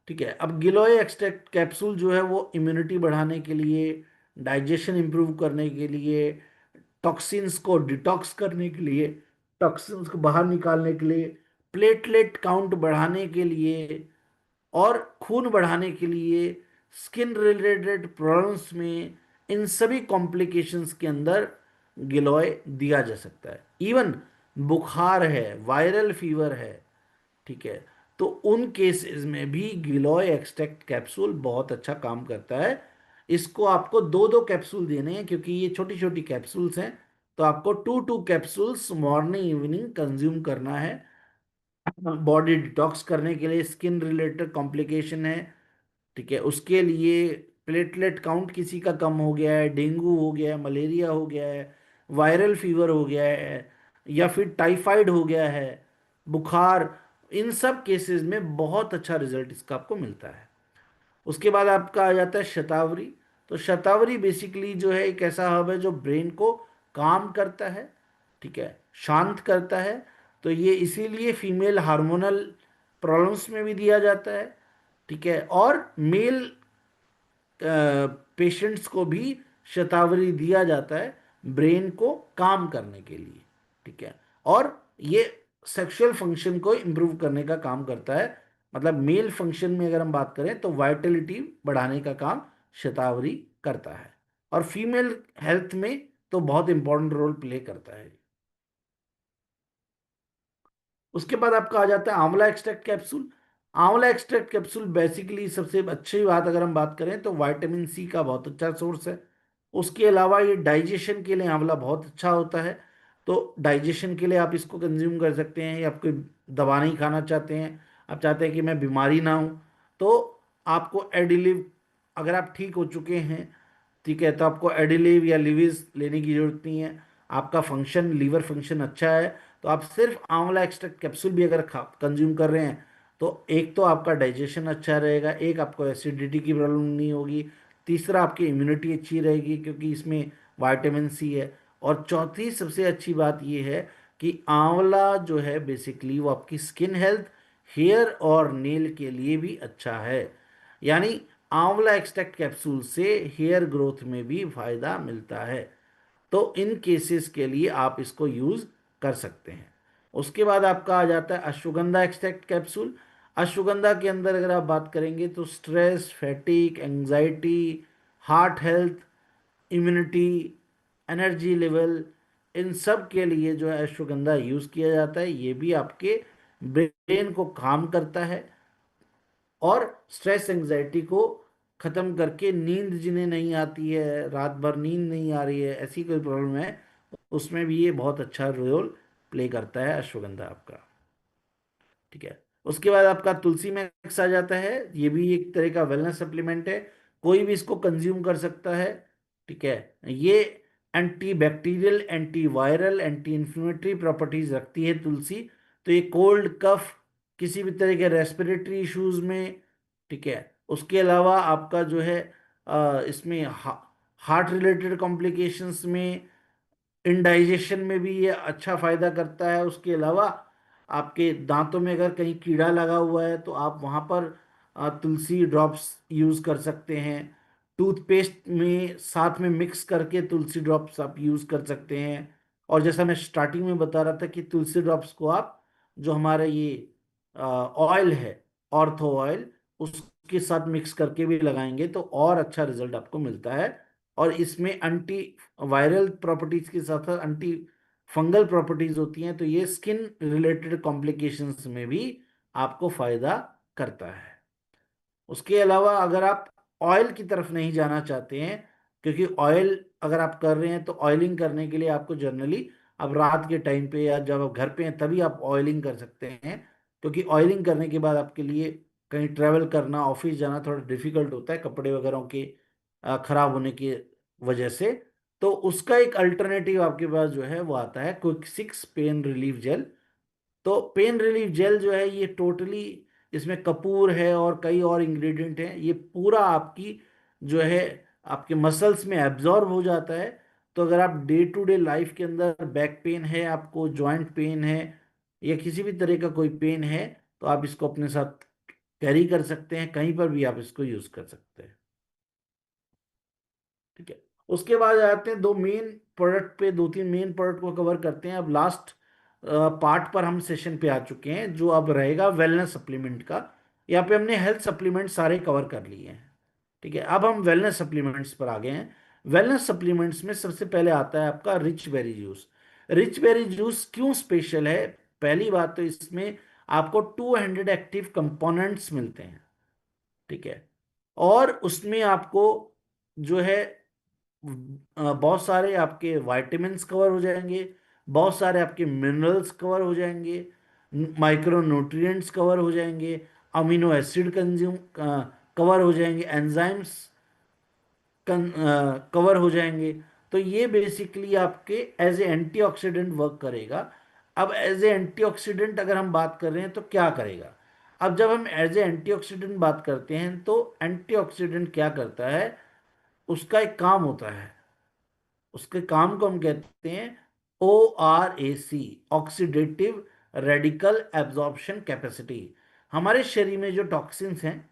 ठीक है। अब गिलोय एक्सट्रैक्ट कैप्सूल जो है वो इम्यूनिटी बढ़ाने के लिए, डाइजेशन इंप्रूव करने के लिए, टॉक्सिन्स को डिटॉक्स करने के लिए, टॉक्सिन्स को बाहर निकालने के लिए, प्लेटलेट काउंट बढ़ाने के लिए, और खून बढ़ाने के लिए, स्किन रिलेटेड प्रॉब्लम्स में, इन सभी कॉम्प्लिकेशंस के अंदर गिलोय दिया जा सकता है। इवन बुखार है, वायरल फीवर है, ठीक है, तो उन केसेस में भी गिलोय एक्सट्रैक्ट कैप्सूल बहुत अच्छा काम करता है। इसको आपको दो दो कैप्सूल देने हैं, क्योंकि ये छोटी छोटी कैप्सूल्स हैं, तो आपको 2-2 कैप्सूल्स मॉर्निंग इवनिंग कंज्यूम करना है। बॉडी डिटॉक्स करने के लिए, स्किन रिलेटेड कॉम्प्लिकेशन है, ठीक है, उसके लिए, प्लेटलेट काउंट किसी का कम हो गया है, डेंगू हो गया है, मलेरिया हो गया है, वायरल फीवर हो गया है, या फिर टाइफाइड हो गया है, बुखार, इन सब केसेस में बहुत अच्छा रिजल्ट इसका आपको मिलता है। उसके बाद आपका आ जाता है शतावरी। तो शतावरी बेसिकली जो है एक ऐसा हर्ब है जो ब्रेन को काम करता है, ठीक है, शांत करता है। तो ये इसीलिए फीमेल हार्मोनल प्रॉब्लम्स में भी दिया जाता है, ठीक है, और मेल पेशेंट्स को भी शतावरी दिया जाता है ब्रेन को काम करने के लिए, ठीक है। और ये सेक्सुअल फंक्शन को इम्प्रूव करने का काम करता है। मतलब मेल फंक्शन में अगर हम बात करें तो वाइटलिटी बढ़ाने का काम शतावरी करता है, और फीमेल हेल्थ में तो बहुत इंपॉर्टेंट रोल प्ले करता है। उसके बाद आपका आ जाता है आंवला एक्सट्रैक्ट कैप्सूल। आंवला एक्सट्रैक्ट कैप्सूल बेसिकली सबसे अच्छी बात अगर हम बात करें तो विटामिन सी का बहुत अच्छा सोर्स है। उसके अलावा ये डाइजेशन के लिए आंवला बहुत अच्छा होता है। तो डाइजेशन के लिए आप इसको कंज्यूम कर सकते हैं, या आप कोई दवा नहीं खाना चाहते हैं, आप चाहते हैं कि मैं बीमारी ना हूँ, तो आपको एडिलिव, अगर आप ठीक हो चुके हैं, ठीक है, तो आपको एडिलिव या लिविस लेने की जरूरत नहीं है। आपका फंक्शन, लीवर फंक्शन अच्छा है, तो आप सिर्फ आंवला एक्सट्रैक्ट कैप्सूल भी अगर खा कंज्यूम कर रहे हैं, तो एक तो आपका डाइजेशन अच्छा रहेगा, एक आपको एसिडिटी की प्रॉब्लम नहीं होगी, तीसरा आपकी इम्यूनिटी अच्छी रहेगी क्योंकि इसमें विटामिन सी है, और चौथी सबसे अच्छी बात यह है कि आंवला जो है बेसिकली वो आपकी स्किन हेल्थ, हेयर और नेल के लिए भी अच्छा है। यानी आंवला एक्सट्रैक्ट कैप्सूल से हेयर ग्रोथ में भी फायदा मिलता है। तो इन केसेस के लिए आप इसको यूज कर सकते हैं। उसके बाद आपका आ जाता है अश्वगंधा एक्सट्रैक्ट कैप्सूल। अश्वगंधा के अंदर अगर आप बात करेंगे तो stress, fatigue, anxiety, heart health, immunity, energy level, इन सब के लिए जो है अश्वगंधा यूज किया जाता है। ये भी आपके ब्रेन को काम करता है और स्ट्रेस एंजाइटी को खत्म करके, नींद जिन्हें नहीं आती है, रात भर नींद नहीं आ रही है, ऐसी कोई प्रॉब्लम है, उसमें भी ये बहुत अच्छा रोल प्ले करता है अश्वगंधा आपका। ठीक है। उसके बाद आपका तुलसी मैक्स आ जाता है। ये भी एक तरह का वेलनेस सप्लीमेंट है, कोई भी इसको कंज्यूम कर सकता है। ठीक है। ये anti bacterial, anti viral, anti inflammatory properties रखती है तुलसी। तो ये कोल्ड, कफ, किसी भी तरह के रेस्पिरेटरी इश्यूज में, ठीक है, उसके अलावा आपका जो है इसमें हार्ट रिलेटेड कॉम्प्लिकेशंस में, इंडाइजेशन में भी ये अच्छा फायदा करता है। उसके अलावा आपके दांतों में अगर कहीं कीड़ा लगा हुआ है तो आप वहां पर तुलसी ड्रॉप्स यूज कर सकते हैं। टूथपेस्ट में साथ में मिक्स करके तुलसी ड्रॉप्स आप यूज कर सकते हैं। और जैसा मैं स्टार्टिंग में बता रहा था कि तुलसी ड्रॉप्स को आप, जो हमारा ये ऑयल है, ऑर्थो ऑयल, उसके साथ मिक्स करके भी लगाएंगे तो और अच्छा रिजल्ट आपको मिलता है। और इसमें एंटी वायरल प्रॉपर्टीज के साथ साथ एंटी फंगल प्रॉपर्टीज होती हैं, तो ये स्किन रिलेटेड कॉम्प्लिकेशंस में भी आपको फायदा करता है। उसके अलावा अगर आप ऑयल की तरफ नहीं जाना चाहते हैं, क्योंकि ऑयल अगर आप कर रहे हैं तो ऑयलिंग करने के लिए आपको जनरली अब रात के टाइम पे या जब आप घर पे हैं तभी आप ऑयलिंग कर सकते हैं, क्योंकि ऑयलिंग करने के बाद आपके लिए कहीं ट्रैवल करना, ऑफिस जाना थोड़ा डिफिकल्ट होता है कपड़े वगैरह के खराब होने की वजह से। तो उसका एक अल्टरनेटिव आपके पास जो है वो आता है quick six pain relief gel. तो पेन रिलीफ जेल जो है ये टोटली, इसमें कपूर है और कई और इंग्रेडिएंट हैं, ये पूरा आपकी जो है आपके मसल्स में एब्जॉर्ब हो जाता है। तो अगर आप डे टू डे लाइफ के अंदर बैक पेन है, आपको जॉइंट पेन है, या किसी भी तरह का कोई पेन है, तो आप इसको अपने साथ कैरी कर सकते हैं, कहीं पर भी आप इसको यूज कर सकते हैं। ठीक है। उसके बाद आते हैं दो मेन प्रोडक्ट पे, दो तीन मेन प्रोडक्ट को कवर करते हैं। अब लास्ट पार्ट पर हम सेशन पे आ चुके हैं, जो अब रहेगा वेलनेस सप्लीमेंट का। यहाँ पे हमने हेल्थ सप्लीमेंट सारे कवर कर लिए हैं। ठीक है। अब हम वेलनेस सप्लीमेंट्स पर आ गए हैं। वेलनेस सप्लीमेंट्स में सबसे पहले आता है आपका rich berry juice. Rich berry juice क्यों स्पेशल है? पहली बात तो इसमें आपको 200 एक्टिव कंपोनेंट्स मिलते हैं। ठीक है। और उसमें आपको जो है बहुत सारे आपके वाइटामिन्स कवर हो जाएंगे, बहुत सारे आपके मिनरल्स कवर हो जाएंगे, माइक्रो न्यूट्रिएंट्स कवर हो जाएंगे, अमीनो एसिड कंज्यूम कवर हो जाएंगे, एंजाइम्स कवर हो जाएंगे। तो ये बेसिकली आपके एज ए एंटीऑक्सीडेंट वर्क करेगा। अब एज ए एंटीऑक्सीडेंट अगर हम बात कर रहे हैं तो क्या करेगा? अब जब हम एज ए एंटीऑक्सीडेंट बात करते हैं तो एंटीऑक्सीडेंट क्या करता है, उसका एक काम होता है, उसके काम को हम कहते हैं ORAC, oxidative radical absorption capacity. हमारे शरीर में जो टॉक्सिन्स हैं,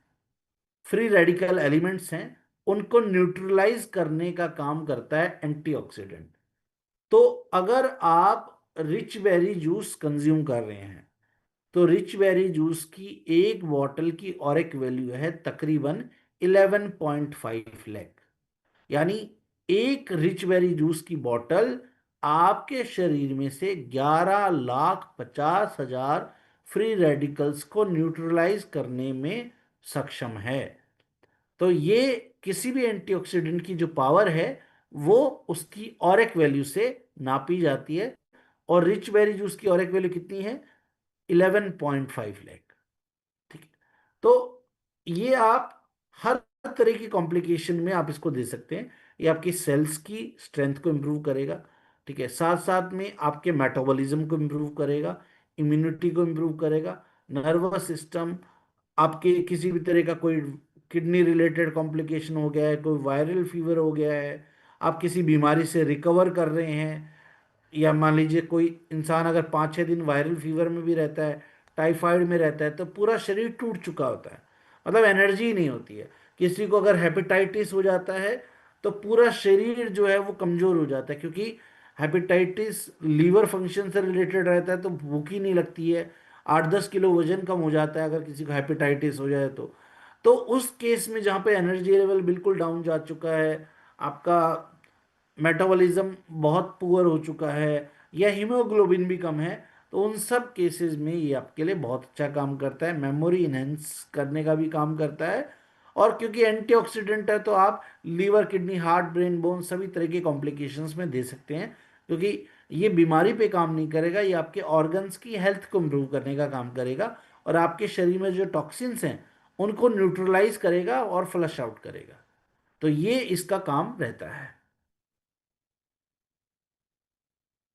फ्री रेडिकल एलिमेंट्स हैं, उनको न्यूट्रलाइज करने का काम करता है एंटीऑक्सीडेंट। तो अगर आप रिच बेरी जूस कंज्यूम कर रहे हैं तो रिच बेरी जूस की एक बॉटल की ऑरिक वैल्यू है तकरीबन 11.5 लाख। यानी एक रिच बेरी जूस की बोतल आपके शरीर में से 11,50,000 फ्री रेडिकल्स को न्यूट्रलाइज करने में सक्षम है। तो ये किसी भी एंटीऑक्सीडेंट की जो पावर है वो उसकी ऑरिक वैल्यू से नापी जाती है। और रिच बेरी जूस की ऑरिक वैल्यू कितनी है? 11.5 लाख। ठीक है। तो ये आप हर तरह की कॉम्प्लिकेशन में आप इसको दे सकते हैं। ये आपकी सेल्स की स्ट्रेंथ को इम्प्रूव करेगा। ठीक है। साथ साथ में आपके मेटाबॉलिज्म को इम्प्रूव करेगा, इम्यूनिटी को इम्प्रूव करेगा, नर्वस सिस्टम, आपके किसी भी तरह का कोई किडनी रिलेटेड कॉम्प्लिकेशन हो गया है, कोई वायरल फीवर हो गया है, आप किसी बीमारी से रिकवर कर रहे हैं, या मान लीजिए कोई इंसान अगर 5-6 दिन वायरल फीवर में भी रहता है, टाइफाइड में रहता है, तो पूरा शरीर टूट चुका होता है, मतलब एनर्जी ही नहीं होती है। किसी को अगर हेपेटाइटिस हो जाता है तो पूरा शरीर जो है वो कमजोर हो जाता है, क्योंकि हेपेटाइटिस लीवर फंक्शन से रिलेटेड रहता है, तो भूख ही नहीं लगती है। 8-10 किलो वजन कम हो जाता है अगर किसी को हेपेटाइटिस हो जाए तो उस केस में जहाँ पे एनर्जी लेवल बिल्कुल डाउन जा चुका है, आपका मेटाबॉलिज्म बहुत पुअर हो चुका है, या हीमोग्लोबिन भी कम है, तो उन सब केसेस में ये आपके लिए बहुत अच्छा काम करता है, मेमोरी इनहेंस करने का भी काम करता है। और क्योंकि एंटीऑक्सीडेंट है तो आप liver, kidney, heart, brain, bone सभी तरह के कॉम्प्लिकेशंस में दे सकते हैं, क्योंकि ये बीमारी पे काम नहीं करेगा, ये आपके ऑर्गन्स की हेल्थ को इम्प्रूव करने का काम करेगा, और आपके शरीर में जो टॉक्सिन्स हैं उनको न्यूट्रलाइज करेगा और फ्लश आउट करेगा। तो ये इसका काम रहता है।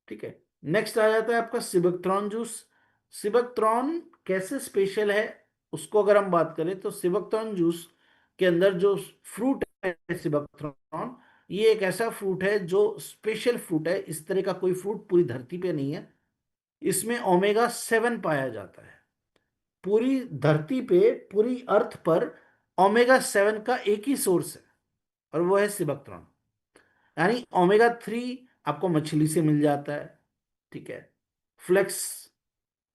ठीक है। नेक्स्ट आ जाता है आपका सिबकथ्रॉन जूस। सिबकथ्रॉन कैसे स्पेशल है, उसको अगर हम बात करें तो सिबकथ्रॉन जूस के अंदर जो फ्रूट है सिबकथ्रॉन, ये एक ऐसा फ्रूट है जो स्पेशल फ्रूट है, इस तरह का कोई फ्रूट पूरी धरती पे नहीं है। इसमें ओमेगा 7 पाया जाता है। पूरी धरती पे, पूरी अर्थ पर ओमेगा 7 का एक ही सोर्स है, और वो है सिबकथ्रॉन। यानी ओमेगा 3 आपको मछली से मिल जाता है। ठीक है। फ्लेक्स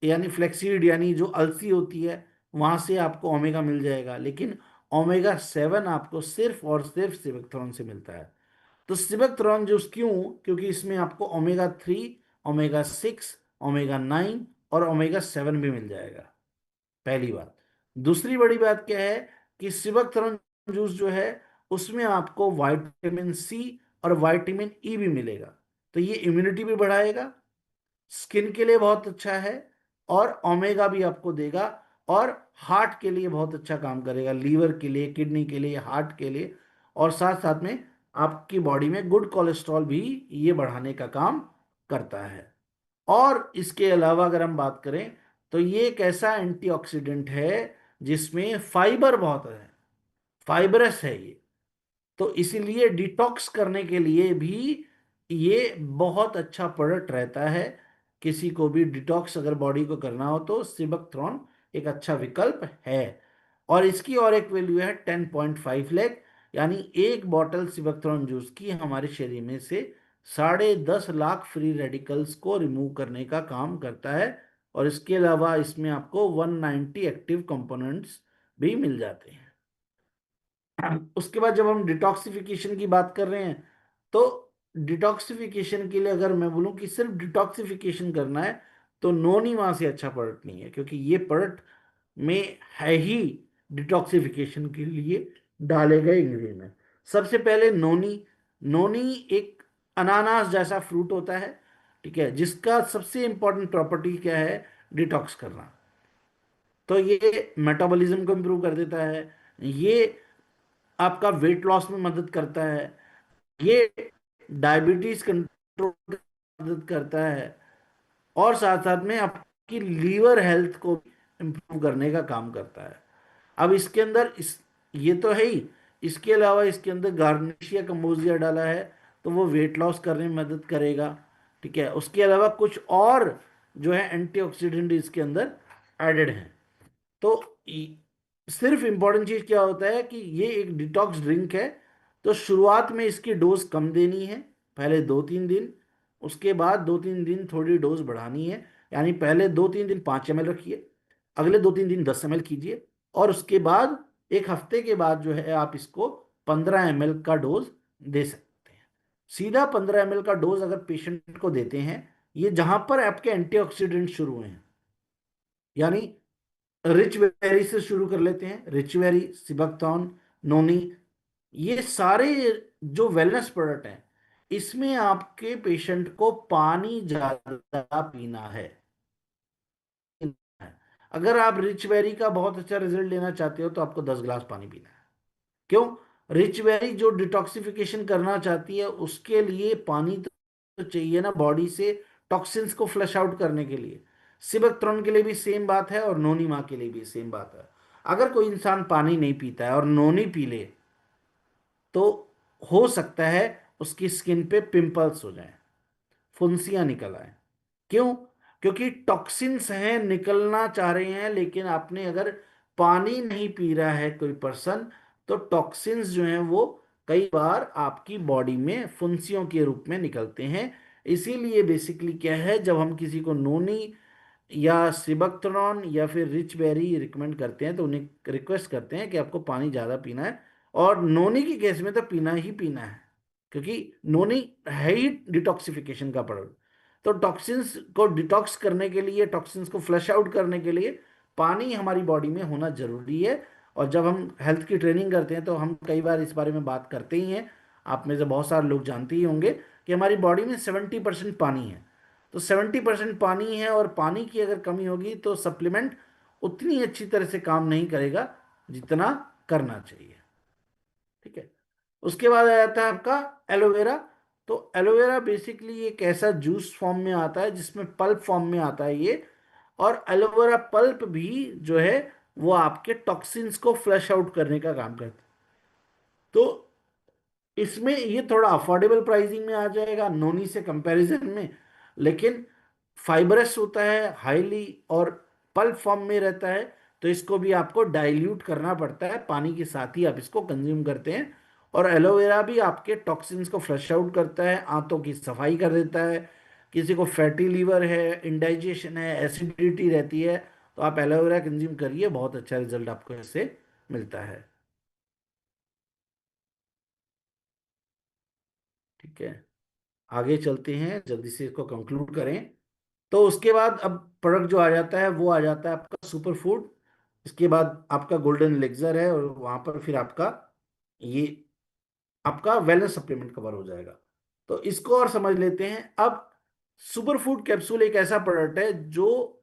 यानी फ्लेक्सीड यानी जो अलसी होती है, वहां से आपको ओमेगा मिल जाएगा, लेकिन ओमेगा 7 आपको सिर्फ और सिर्फ सिबकथ्रॉन से मिलता है। तो सिबकथ्रॉन जूस क्यों? क्योंकि इसमें आपको ओमेगा 3, ओमेगा 6, ओमेगा 9 और ओमेगा 7 भी मिल जाएगा, पहली बात। दूसरी बड़ी बात क्या है कि सिबकथ्रॉन जूस जो है उसमें आपको विटामिन C और विटामिन E भी मिलेगा, तो ये इम्यूनिटी भी बढ़ाएगा, स्किन के लिए बहुत अच्छा है, और ओमेगा भी आपको देगा, और हार्ट के लिए बहुत अच्छा काम करेगा, लीवर के लिए, किडनी के लिए, हार्ट के लिए, और साथ साथ में आपकी बॉडी में गुड कोलेस्ट्रॉल भी ये बढ़ाने का काम करता है। और इसके अलावा अगर हम बात करें तो ये एक ऐसा एंटीऑक्सीडेंट है जिसमें फाइबर बहुत है, फाइबरस है ये, तो इसीलिए डिटॉक्स करने के लिए भी ये बहुत अच्छा प्रोडक्ट रहता है। किसी को भी डिटॉक्स अगर बॉडी को करना हो तो सिबकथ्रॉन एक अच्छा विकल्प है। और इसकी और एक वैल्यू है 10.5 लाख, यानी एक बॉटल सिबकथ्रॉन जूस की हमारे शरीर में से 10.5 लाख फ्री रेडिकल्स को रिमूव करने का काम करता है। और इसके अलावा इसमें आपको 190 एक्टिव कंपोनेंट्स भी मिल जाते हैं। उसके बाद जब हम डिटॉक्सिफिकेशन की बात कर रहे हैं, तो डिटॉक्सिफिकेशन के लिए अगर मैं बोलूं कि सिर्फ डिटॉक्सिफिकेशन करना है, तो नोनी वहां से अच्छा प्रोडक्ट नहीं है, क्योंकि ये प्रोडक्ट में है ही डिटॉक्सिफिकेशन के लिए डाले गए इंग्रेडिएंट। सबसे पहले नोनी। नोनी एक अनानास जैसा फ्रूट होता है, ठीक है, जिसका सबसे इंपॉर्टेंट प्रॉपर्टी क्या है? डिटॉक्स करना। तो ये मेटाबॉलिज्म को इम्प्रूव कर देता है, ये आपका वेट लॉस में मदद करता है, ये डायबिटीज कंट्रोल में मदद करता है, और साथ साथ में आपकी लीवर हेल्थ को इम्प्रूव करने का काम करता है। अब इसके अंदर ये तो है ही, इसके अलावा इसके अंदर गार्निशिया कंबोजिया डाला है, तो वो वेट लॉस करने में मदद करेगा। ठीक है। उसके अलावा कुछ और जो है एंटीऑक्सीडेंट इसके अंदर एडेड हैं। तो सिर्फ इंपॉर्टेंट चीज क्या होता है कि ये एक डिटॉक्स ड्रिंक है, तो शुरुआत में इसकी डोज कम देनी है, पहले 2-3 दिन। उसके बाद 2-3 दिन थोड़ी डोज बढ़ानी है, यानी पहले 2-3 दिन 5 ml रखिए, अगले 2-3 दिन 10 ml कीजिए, और उसके बाद एक हफ्ते के बाद जो है आप इसको 15 ml का डोज दे सकते हैं। सीधा 15 ml का डोज अगर पेशेंट को देते हैं, ये जहां पर आपके एंटीऑक्सीडेंट शुरू हुए हैं, यानी रिच वेरी से शुरू कर लेते हैं, रिच वेरी, सिबकथॉर्न, नोनी, ये सारे जो वेलनेस प्रोडक्ट हैं, इसमें आपके पेशेंट को पानी ज्यादा पीना है। अगर आप रिच वेरी का बहुत अच्छा रिजल्ट लेना चाहते हो तो आपको 10 गिलास पानी पीना है। क्यों? रिच वेरी जो डिटॉक्सिफिकेशन करना चाहती है उसके लिए पानी तो चाहिए ना बॉडी से, टॉक्सिन्स को फ्लश आउट करने के लिए। सिबकथ्रॉन के लिए भी सेम बात है और नोनी माँ के लिए भी सेम बात है। अगर कोई इंसान पानी नहीं पीता है और नोनी पी ले, तो हो सकता है उसकी स्किन पे पिंपल्स हो जाएं, फुंसियां निकल आए। क्यों? क्योंकि टॉक्सिन्स हैं, निकलना चाह रहे हैं, लेकिन आपने अगर पानी नहीं पी रहा है कोई पर्सन, तो टॉक्सिन्स जो हैं वो कई बार आपकी बॉडी में फुंसियों के रूप में निकलते हैं। इसीलिए बेसिकली क्या है, जब हम किसी को नोनी या सिबक्तरॉन या फिर रिच बेरी रिकमेंड करते हैं तो उन्हें रिक्वेस्ट करते हैं कि आपको पानी ज़्यादा पीना है। और नोनी की केस में तो पीना ही पीना है, क्योंकि नोनी है ही डिटॉक्सिफिकेशन का प्रोडक्ट। तो टॉक्सिन्स को डिटॉक्स करने के लिए, टॉक्सिन्स को फ्लश आउट करने के लिए पानी हमारी बॉडी में होना जरूरी है। और जब हम हेल्थ की ट्रेनिंग करते हैं तो हम कई बार इस बारे में बात करते ही हैं। आप में से बहुत सारे लोग जानते ही होंगे कि हमारी बॉडी में 70% पानी है। तो 70% पानी है, और पानी की अगर कमी होगी तो सप्लीमेंट उतनी अच्छी तरह से काम नहीं करेगा जितना करना चाहिए। ठीक है। उसके बाद आ जाता है आपका एलोवेरा। तो एलोवेरा बेसिकली एक ऐसा जूस फॉर्म में आता है जिसमें पल्प फॉर्म में आता है ये। और एलोवेरा पल्प भी जो है वो आपके टॉक्सिन्स को फ्लश आउट करने का काम करता है। तो इसमें ये थोड़ा अफोर्डेबल प्राइसिंग में आ जाएगा नोनी से कंपैरिजन में, लेकिन फाइबरस होता है हाईली, और पल्प फॉर्म में रहता है। तो इसको भी आपको डाइल्यूट करना पड़ता है, पानी के साथ ही आप इसको कंज्यूम करते हैं। और एलोवेरा भी आपके टॉक्सिन्स को फ्लश आउट करता है, आंतों की सफाई कर देता है। किसी को फैटी लीवर है, इंडाइजेशन है, एसिडिटी रहती है, तो आप एलोवेरा कंज्यूम करिए, बहुत अच्छा रिजल्ट आपको इससे मिलता है। ठीक है, आगे चलते हैं, जल्दी से इसको कंक्लूड करें। तो उसके बाद अब प्रोडक्ट जो आ जाता है वो आ जाता है आपका सुपर फूड। इसके बाद आपका गोल्डन एलेक्सर है, और वहां पर फिर आपका ये आपका वेलनेस सप्लीमेंट कवर हो जाएगा। तो इसको और समझ लेते हैं अब। सुपर फूड कैप्सूल एक ऐसा प्रोडक्ट है जो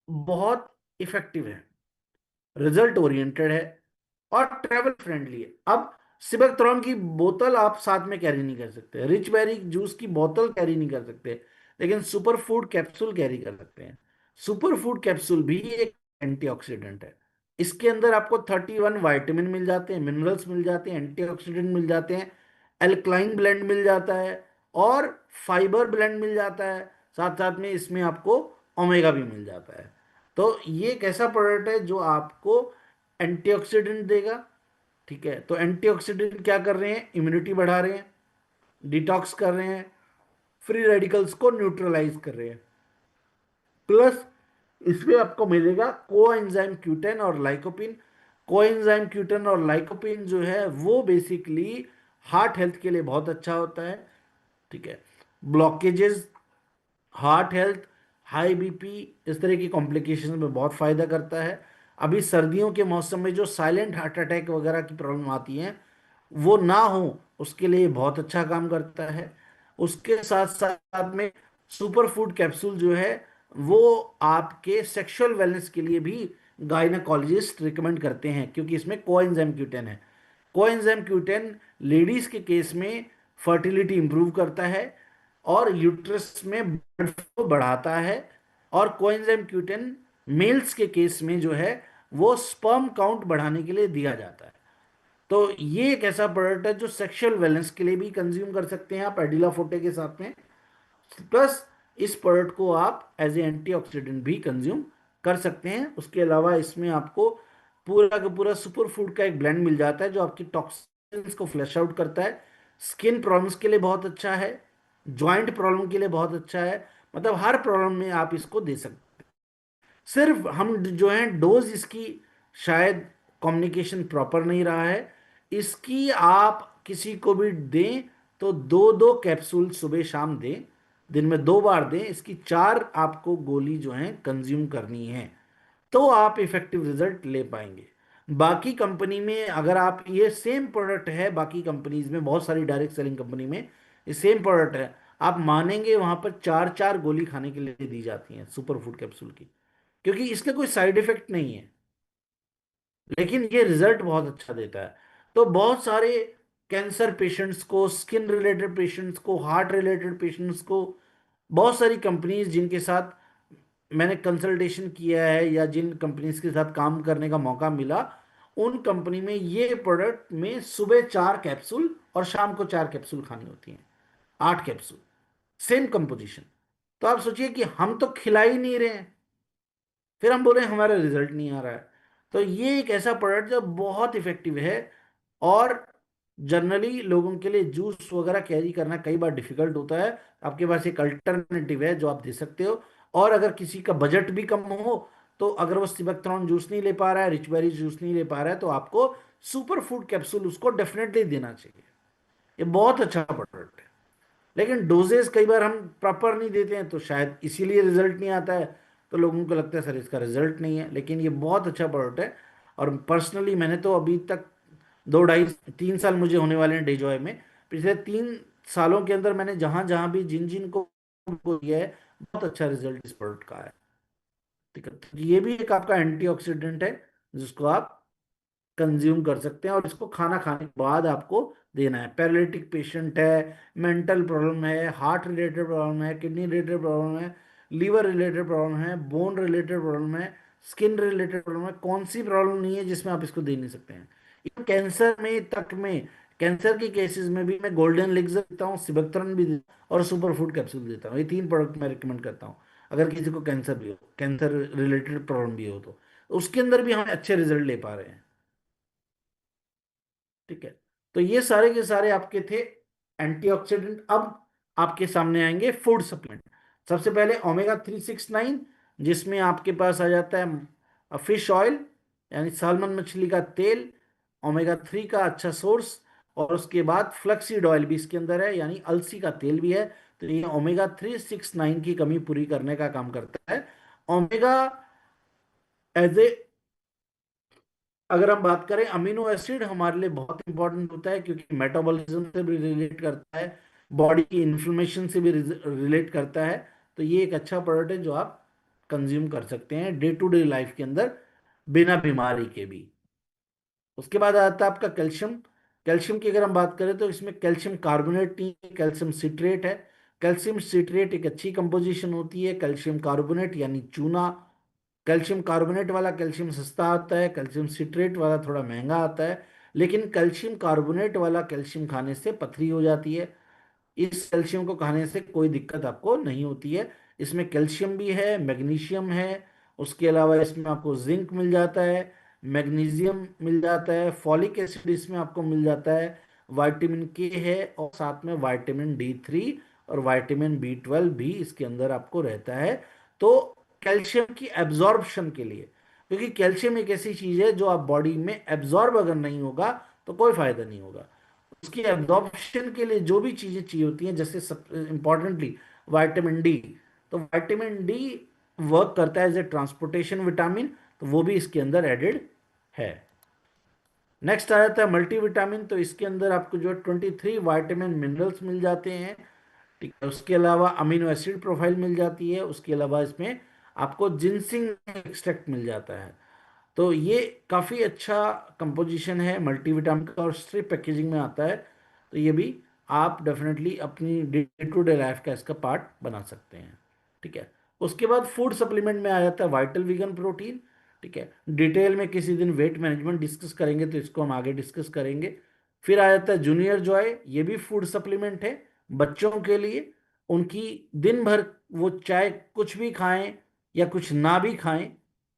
बहुत इफेक्टिव है, रिजल्ट ओरिएंटेड है, और ट्रेवल फ्रेंडली है। अब सिबेक्ट्रॉन की बोतल आप साथ में कैरी नहीं कर सकते, रिच बेरी जूस की बोतल कैरी नहीं कर सकते, लेकिन सुपर फूड कैप्सूल कैरी कर सकते हैं। सुपर फूड कैप्सूल भी एक एंटीऑक्सीडेंट है। इसके अंदर आपको 31 वाइटामिन मिल जाते हैं, मिनरल्स मिल जाते हैं, एंटीऑक्सीडेंट मिल जाते हैं, एल्कलाइन ब्लेंड मिल जाता है, और फाइबर ब्लेंड मिल जाता है। साथ साथ में इसमें आपको ओमेगा भी मिल जाता है। तो ये एक ऐसा प्रोडक्ट है जो आपको एंटीऑक्सीडेंट देगा। ठीक है, तो एंटीऑक्सीडेंट क्या कर रहे हैं, इम्यूनिटी बढ़ा रहे हैं, डिटॉक्स कर रहे हैं, फ्री रेडिकल्स को न्यूट्रलाइज कर रहे हैं। प्लस इसमें आपको मिलेगा कोएंजाइम क्यूटेन और लाइकोपिन। कोएंजाइम क्यूटेन और लाइकोपिन जो है वो बेसिकली हार्ट हेल्थ के लिए बहुत अच्छा होता है। ठीक है, blockages, heart health, high BP, इस तरह की कॉम्प्लिकेशन में बहुत फायदा करता है। अभी सर्दियों के मौसम में जो साइलेंट हार्ट अटैक वगैरह की प्रॉब्लम आती है वो ना हो, उसके लिए बहुत अच्छा काम करता है। उसके साथ साथ में सुपर फूड कैप्सूल जो है वो आपके सेक्सुअल वेलनेस के लिए भी गायनाकोलॉजिस्ट रिकमेंड करते हैं, क्योंकि इसमें कोएंजाइम क्यूटेन है। कोएंजाइम क्यूटेन लेडीज के केस में फर्टिलिटी इंप्रूव करता है, और यूट्रस में ब्लड फ्लो बढ़ाता है। और कोएंजाइम क्यूटेन मेल्स के केस में जो है वो स्पर्म काउंट बढ़ाने के लिए दिया जाता है। तो ये एक ऐसा प्रोडक्ट है जो सेक्सुअल वेलनेस के लिए भी कंज्यूम कर सकते हैं आप एडिला फोर्टे के साथ में। प्लस इस प्रोडक्ट को आप एज ए एंटीऑक्सीडेंट भी कंज्यूम कर सकते हैं। उसके अलावा इसमें आपको पूरा का पूरा सुपर फूड का एक ब्लेंड मिल जाता है जो आपकी टॉक्सिन्स को फ्लश आउट करता है। स्किन प्रॉब्लम्स के लिए बहुत अच्छा है, जॉइंट प्रॉब्लम के लिए बहुत अच्छा है, मतलब हर प्रॉब्लम में आप इसको दे सकते हैं। सिर्फ हम जो है डोज इसकी शायद कम्युनिकेशन प्रॉपर नहीं रहा है। इसकी आप किसी को भी दें तो दो दो कैप्सूल सुबह शाम दें, दिन में 2 बार दें। इसकी 4 आपको गोली जो है कंज्यूम करनी है, तो आप इफेक्टिव रिजल्ट ले पाएंगे। बाकी कंपनी में अगर आप ये सेम प्रोडक्ट है, बाकी कंपनीज में बहुत सारी डायरेक्ट सेलिंग कंपनी में ये सेम प्रोडक्ट है, आप मानेंगे वहां पर 4 4 गोली खाने के लिए दी जाती हैं सुपर फूड कैप्सूल की, क्योंकि इसका कोई साइड इफेक्ट नहीं है, लेकिन ये रिजल्ट बहुत अच्छा देता है। तो बहुत सारे कैंसर पेशेंट्स को, स्किन रिलेटेड पेशेंट्स को, हार्ट रिलेटेड पेशेंट्स को, बहुत सारी कंपनीज जिनके साथ मैंने कंसल्टेशन किया है या जिन कंपनीज के साथ काम करने का मौका मिला, उन कंपनी में ये प्रोडक्ट में सुबह 4 कैप्सूल और शाम को 4 कैप्सूल खानी होती हैं, 8 कैप्सूल, सेम कंपोजिशन। तो आप सोचिए कि हम तो खिला ही नहीं रहे हैं, फिर हम बोले हमारा रिजल्ट नहीं आ रहा है। तो ये एक ऐसा प्रोडक्ट जो बहुत इफेक्टिव है। और जनरली लोगों के लिए जूस वगैरह कैरी करना कई बार डिफिकल्ट होता है। आपके पास एक अल्टरनेटिव है जो आप दे सकते हो। और अगर किसी का बजट भी कम हो, तो अगर वो सिबेक्ट्रॉन जूस नहीं ले पा रहा है, रिचबेरी जूस नहीं ले पा रहा है, तो आपको सुपर फूड कैप्सूल उसको डेफिनेटली देना चाहिए। ये बहुत अच्छा प्रोडक्ट है। लेकिन डोजेस कई बार हम प्रॉपर नहीं देते हैं, तो शायद इसीलिए रिजल्ट नहीं आता है। तो लोगों को लगता है सर इसका रिजल्ट नहीं है, लेकिन ये बहुत अच्छा प्रोडक्ट है। और पर्सनली मैंने तो अभी तक 2 ढाई 3 साल मुझे होने वाले हैं डेजॉय में। पिछले 3 सालों के अंदर मैंने जहां जहां भी जिन जिन को दिया है, बहुत अच्छा रिजल्ट इस प्रोडक्ट का है। ठीक है, तो ये भी एक आपका एंटीऑक्सीडेंट है जिसको आप कंज्यूम कर सकते हैं, और इसको खाना खाने के बाद आपको देना है। पैरालिटिक पेशेंट है, मेंटल प्रॉब्लम है, हार्ट रिलेटेड प्रॉब्लम है, किडनी रिलेटेड प्रॉब्लम है, लीवर रिलेटेड प्रॉब्लम है, बोन रिलेटेड प्रॉब्लम है, स्किन रिलेटेड प्रॉब्लम है, कौन सी प्रॉब्लम नहीं है जिसमें आप इसको दे नहीं सकते हैं। कैंसर में तक में, कैंसर के केसेस में भी मैं गोल्डन एलिक्सर देता हूँ, सिबेक्ट्रन भी देता हूँ, और सुपर फूड कैप्सूल देता हूँ। ये 3 प्रोडक्ट मैं रिकमेंड करता हूँ। अगर किसी को कैंसर भी हो, कैंसर रिलेटेड प्रॉब्लम भी हो, तो उसके अंदर भी हम अच्छे रिजल्ट ले पा रहे हैं। ठीक है, तो ये सारे के सारे आपके थे एंटीऑक्सीडेंट। अब आपके सामने आएंगे फूड सप्लीमेंट। सबसे पहले ओमेगा 369, जिसमें आपके पास आ जाता है फिश ऑयल, यानी सालमन मछली का तेल, ओमेगा 3 का अच्छा सोर्स। और उसके बाद फ्लैक्सीड ऑयल भी इसके अंदर है, यानी अलसी का तेल भी है। तो ये ओमेगा 369 की कमी पूरी करने का काम करता है। ओमेगा एज ए, अगर हम बात करें, अमीनो एसिड हमारे लिए बहुत इंपॉर्टेंट होता है, क्योंकि मेटाबॉलिज्म से भी रिलेट करता है, बॉडी की इन्फ्लेमेशन से भी रिलेट करता है। तो ये एक अच्छा प्रोडक्ट है जो आप कंज्यूम कर सकते हैं डे टू डे लाइफ के अंदर, बिना बीमारी के भी। उसके बाद आता है आपका कैल्शियम। कैल्शियम की अगर हम बात करें, तो इसमें कैल्शियम कार्बोनेट नहीं, कैल्शियम सिट्रेट है। कैल्शियम सिट्रेट एक अच्छी कंपोजिशन होती है। कैल्शियम कार्बोनेट यानी चूना, कैल्शियम कार्बोनेट वाला कैल्शियम सस्ता आता है, कैल्शियम सिट्रेट वाला थोड़ा महंगा आता है। लेकिन कैल्शियम कार्बोनेट वाला कैल्शियम खाने से पथरी हो जाती है। इस कैल्शियम को खाने से कोई दिक्कत आपको नहीं होती है। इसमें कैल्शियम भी है, मैग्नीशियम है, उसके अलावा इसमें आपको जिंक मिल जाता है, मैग्नीशियम मिल जाता है, फॉलिक एसिड इसमें आपको मिल जाता है, विटामिन के है, और साथ में विटामिन D3 और विटामिन B12 भी इसके अंदर आपको रहता है। तो कैल्शियम की एब्जॉर्प्शन के लिए, क्योंकि कैल्शियम एक ऐसी चीज है जो आप बॉडी में एब्जॉर्ब अगर नहीं होगा, तो कोई फायदा नहीं होगा। उसकी एब्जॉर्प्शन के लिए जो भी चीजें चाहिए होती हैं, जैसे सब इंपॉर्टेंटली विटामिन D, तो विटामिन D वर्क करता है एज ए ट्रांसपोर्टेशन विटामिन, तो वो भी इसके अंदर एडेड है। नेक्स्ट आ जाता है मल्टीविटामिन। तो इसके अंदर आपको जो 23 विटामिन मिनरल्स मिल जाते हैं। ठीक है, उसके अलावा अमीनो एसिड प्रोफाइल मिल जाती है। उसके अलावा इसमें आपको जिंसिंग एक्सट्रैक्ट मिल जाता है। तो ये काफ़ी अच्छा कंपोजिशन है मल्टीविटामिन का, और स्ट्रिप पैकेजिंग में आता है। तो ये भी आप डेफिनेटली अपनी डे टू डे लाइफ का इसका पार्ट बना सकते हैं। ठीक है, उसके बाद फूड सप्लीमेंट में आ जाता है वाइटल वीगन प्रोटीन। ठीक है, डिटेल में किसी दिन वेट मैनेजमेंट डिस्कस करेंगे, तो इसको हम आगे डिस्कस करेंगे। फिर आ जाता है जूनियर जॉय, ये भी फूड सप्लीमेंट है बच्चों के लिए। उनकी दिन भर वो चाहे कुछ भी खाएं या कुछ ना भी खाएं,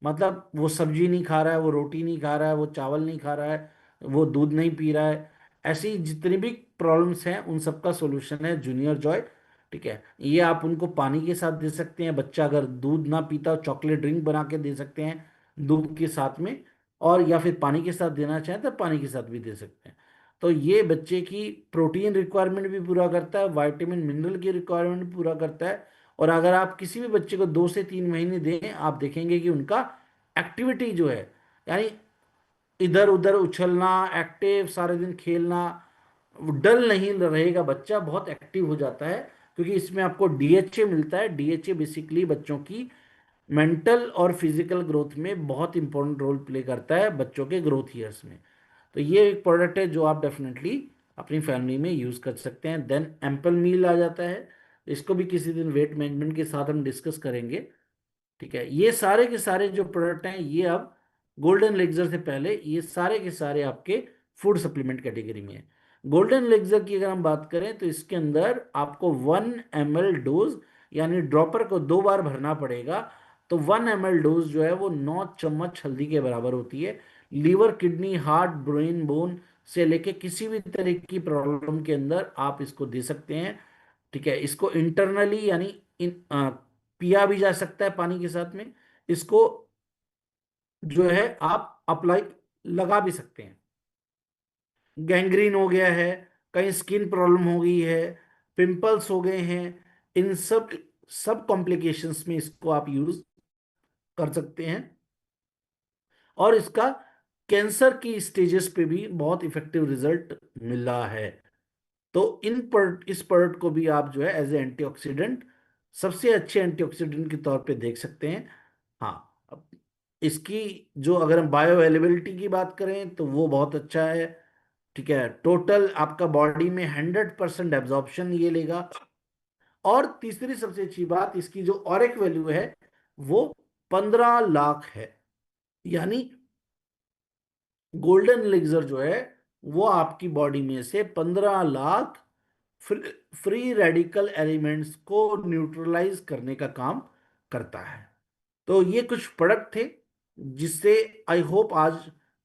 मतलब वो सब्जी नहीं खा रहा है, वो रोटी नहीं खा रहा है, वो चावल नहीं खा रहा है, वो दूध नहीं पी रहा है, ऐसी जितनी भी प्रॉब्लम्स हैं उन सबका सॉल्यूशन है जूनियर जॉय। ठीक है, ये आप उनको पानी के साथ दे सकते हैं। बच्चा अगर दूध ना पीता, चॉकलेट ड्रिंक बना के दे सकते हैं दूध के साथ में, और या फिर पानी के साथ देना चाहें तो पानी के साथ भी दे सकते हैं। तो ये बच्चे की प्रोटीन रिक्वायरमेंट भी पूरा करता है, विटामिन मिनरल की रिक्वायरमेंट भी पूरा करता है। और अगर आप किसी भी बच्चे को 2 से 3 महीने दें, आप देखेंगे कि उनका एक्टिविटी जो है, यानी इधर उधर उछलना, एक्टिव सारे दिन खेलना, डल नहीं रहेगा, बच्चा बहुत एक्टिव हो जाता है। क्योंकि इसमें आपको डीएचए मिलता है। डीएचए बेसिकली बच्चों की मेंटल और फिजिकल ग्रोथ में बहुत इंपॉर्टेंट रोल प्ले करता है बच्चों के ग्रोथ ईयर्स में। तो ये एक प्रोडक्ट है जो आप डेफिनेटली अपनी फैमिली में यूज़ कर सकते हैं। देन एम्पल मील आ जाता है। इसको भी किसी दिन वेट मैनेजमेंट के साथ हम डिस्कस करेंगे। ठीक है, ये सारे के सारे जो प्रोडक्ट हैं, ये अब गोल्डन लेक्सर से पहले ये सारे के सारे आपके फूड सप्लीमेंट कैटेगरी में है। गोल्डन लेक्सर की अगर हम बात करें, तो इसके अंदर आपको 1 ml डोज, यानी ड्रॉपर को 2 बार भरना पड़ेगा। तो 1 ml डोज जो है वो 9 चम्मच हल्दी के बराबर होती है। Liver, kidney, heart, brain, bone से लेके किसी भी तरह की प्रॉब्लम के अंदर आप इसको दे सकते हैं। ठीक है, इसको इंटरनली यानी पिया भी जा सकता है पानी के साथ में। इसको जो है आप अप्लाई लगा भी सकते हैं। गैंग्रीन हो गया है, कहीं स्किन प्रॉब्लम हो गई है, पिंपल्स हो गए हैं, इन सब सब कॉम्प्लिकेशंस में इसको आप यूज कर सकते हैं। और इसका कैंसर की स्टेजेस पे भी बहुत इफेक्टिव रिजल्ट मिल रहा है। तो इस प्रोडक्ट को भी आप जो है एज ए एंटीऑक्सीडेंट, सबसे अच्छे एंटीऑक्सीडेंट के तौर पे देख सकते हैं। हाँ, अब इसकी जो अगर हम बायो अवेलेबिलिटी की बात करें तो वो बहुत अच्छा है। ठीक है, टोटल आपका बॉडी में 100% एब्जॉर्प्शन ये लेगा। और तीसरी सबसे अच्छी बात, इसकी जो ऑरिक वैल्यू है वो 15 लाख है। यानी गोल्डन एलिक्सर जो है वो आपकी बॉडी में से 15 लाख फ्री रेडिकल एलिमेंट्स को न्यूट्रलाइज करने का काम करता है। तो ये कुछ प्रोडक्ट थे जिससे आई होप आज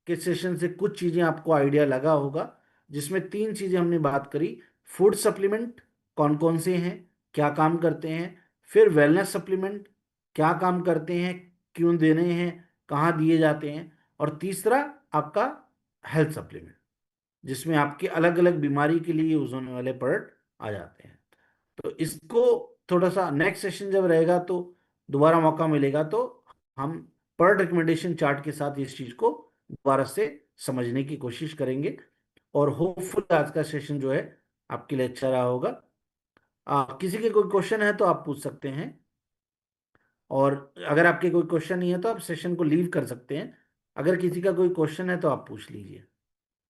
के सेशन से कुछ चीजें आपको आइडिया लगा होगा। जिसमें 3 चीजें हमने बात करी। फूड सप्लीमेंट कौन कौन से हैं, क्या काम करते हैं। फिर वेलनेस सप्लीमेंट क्या काम करते हैं, क्यों देने हैं, कहाँ दिए जाते हैं। और तीसरा आपका हेल्थ सप्लीमेंट, जिसमें आपके अलग अलग बीमारी के लिए यूज होने वाले प्रोडक्ट आ जाते हैं। तो इसको थोड़ा सा नेक्स्ट सेशन जब रहेगा तो दोबारा मौका मिलेगा तो हम पर रिकमेंडेशन चार्ट के साथ इस चीज को दोबारा से समझने की कोशिश करेंगे। और होपफुल आज का सेशन जो है आपके लिए अच्छा रहा होगा। किसी के कोई क्वेश्चन है तो आप पूछ सकते हैं। और अगर आपके कोई क्वेश्चन नहीं है तो आप सेशन को लीव कर सकते हैं। अगर किसी का कोई क्वेश्चन है तो आप पूछ लीजिए।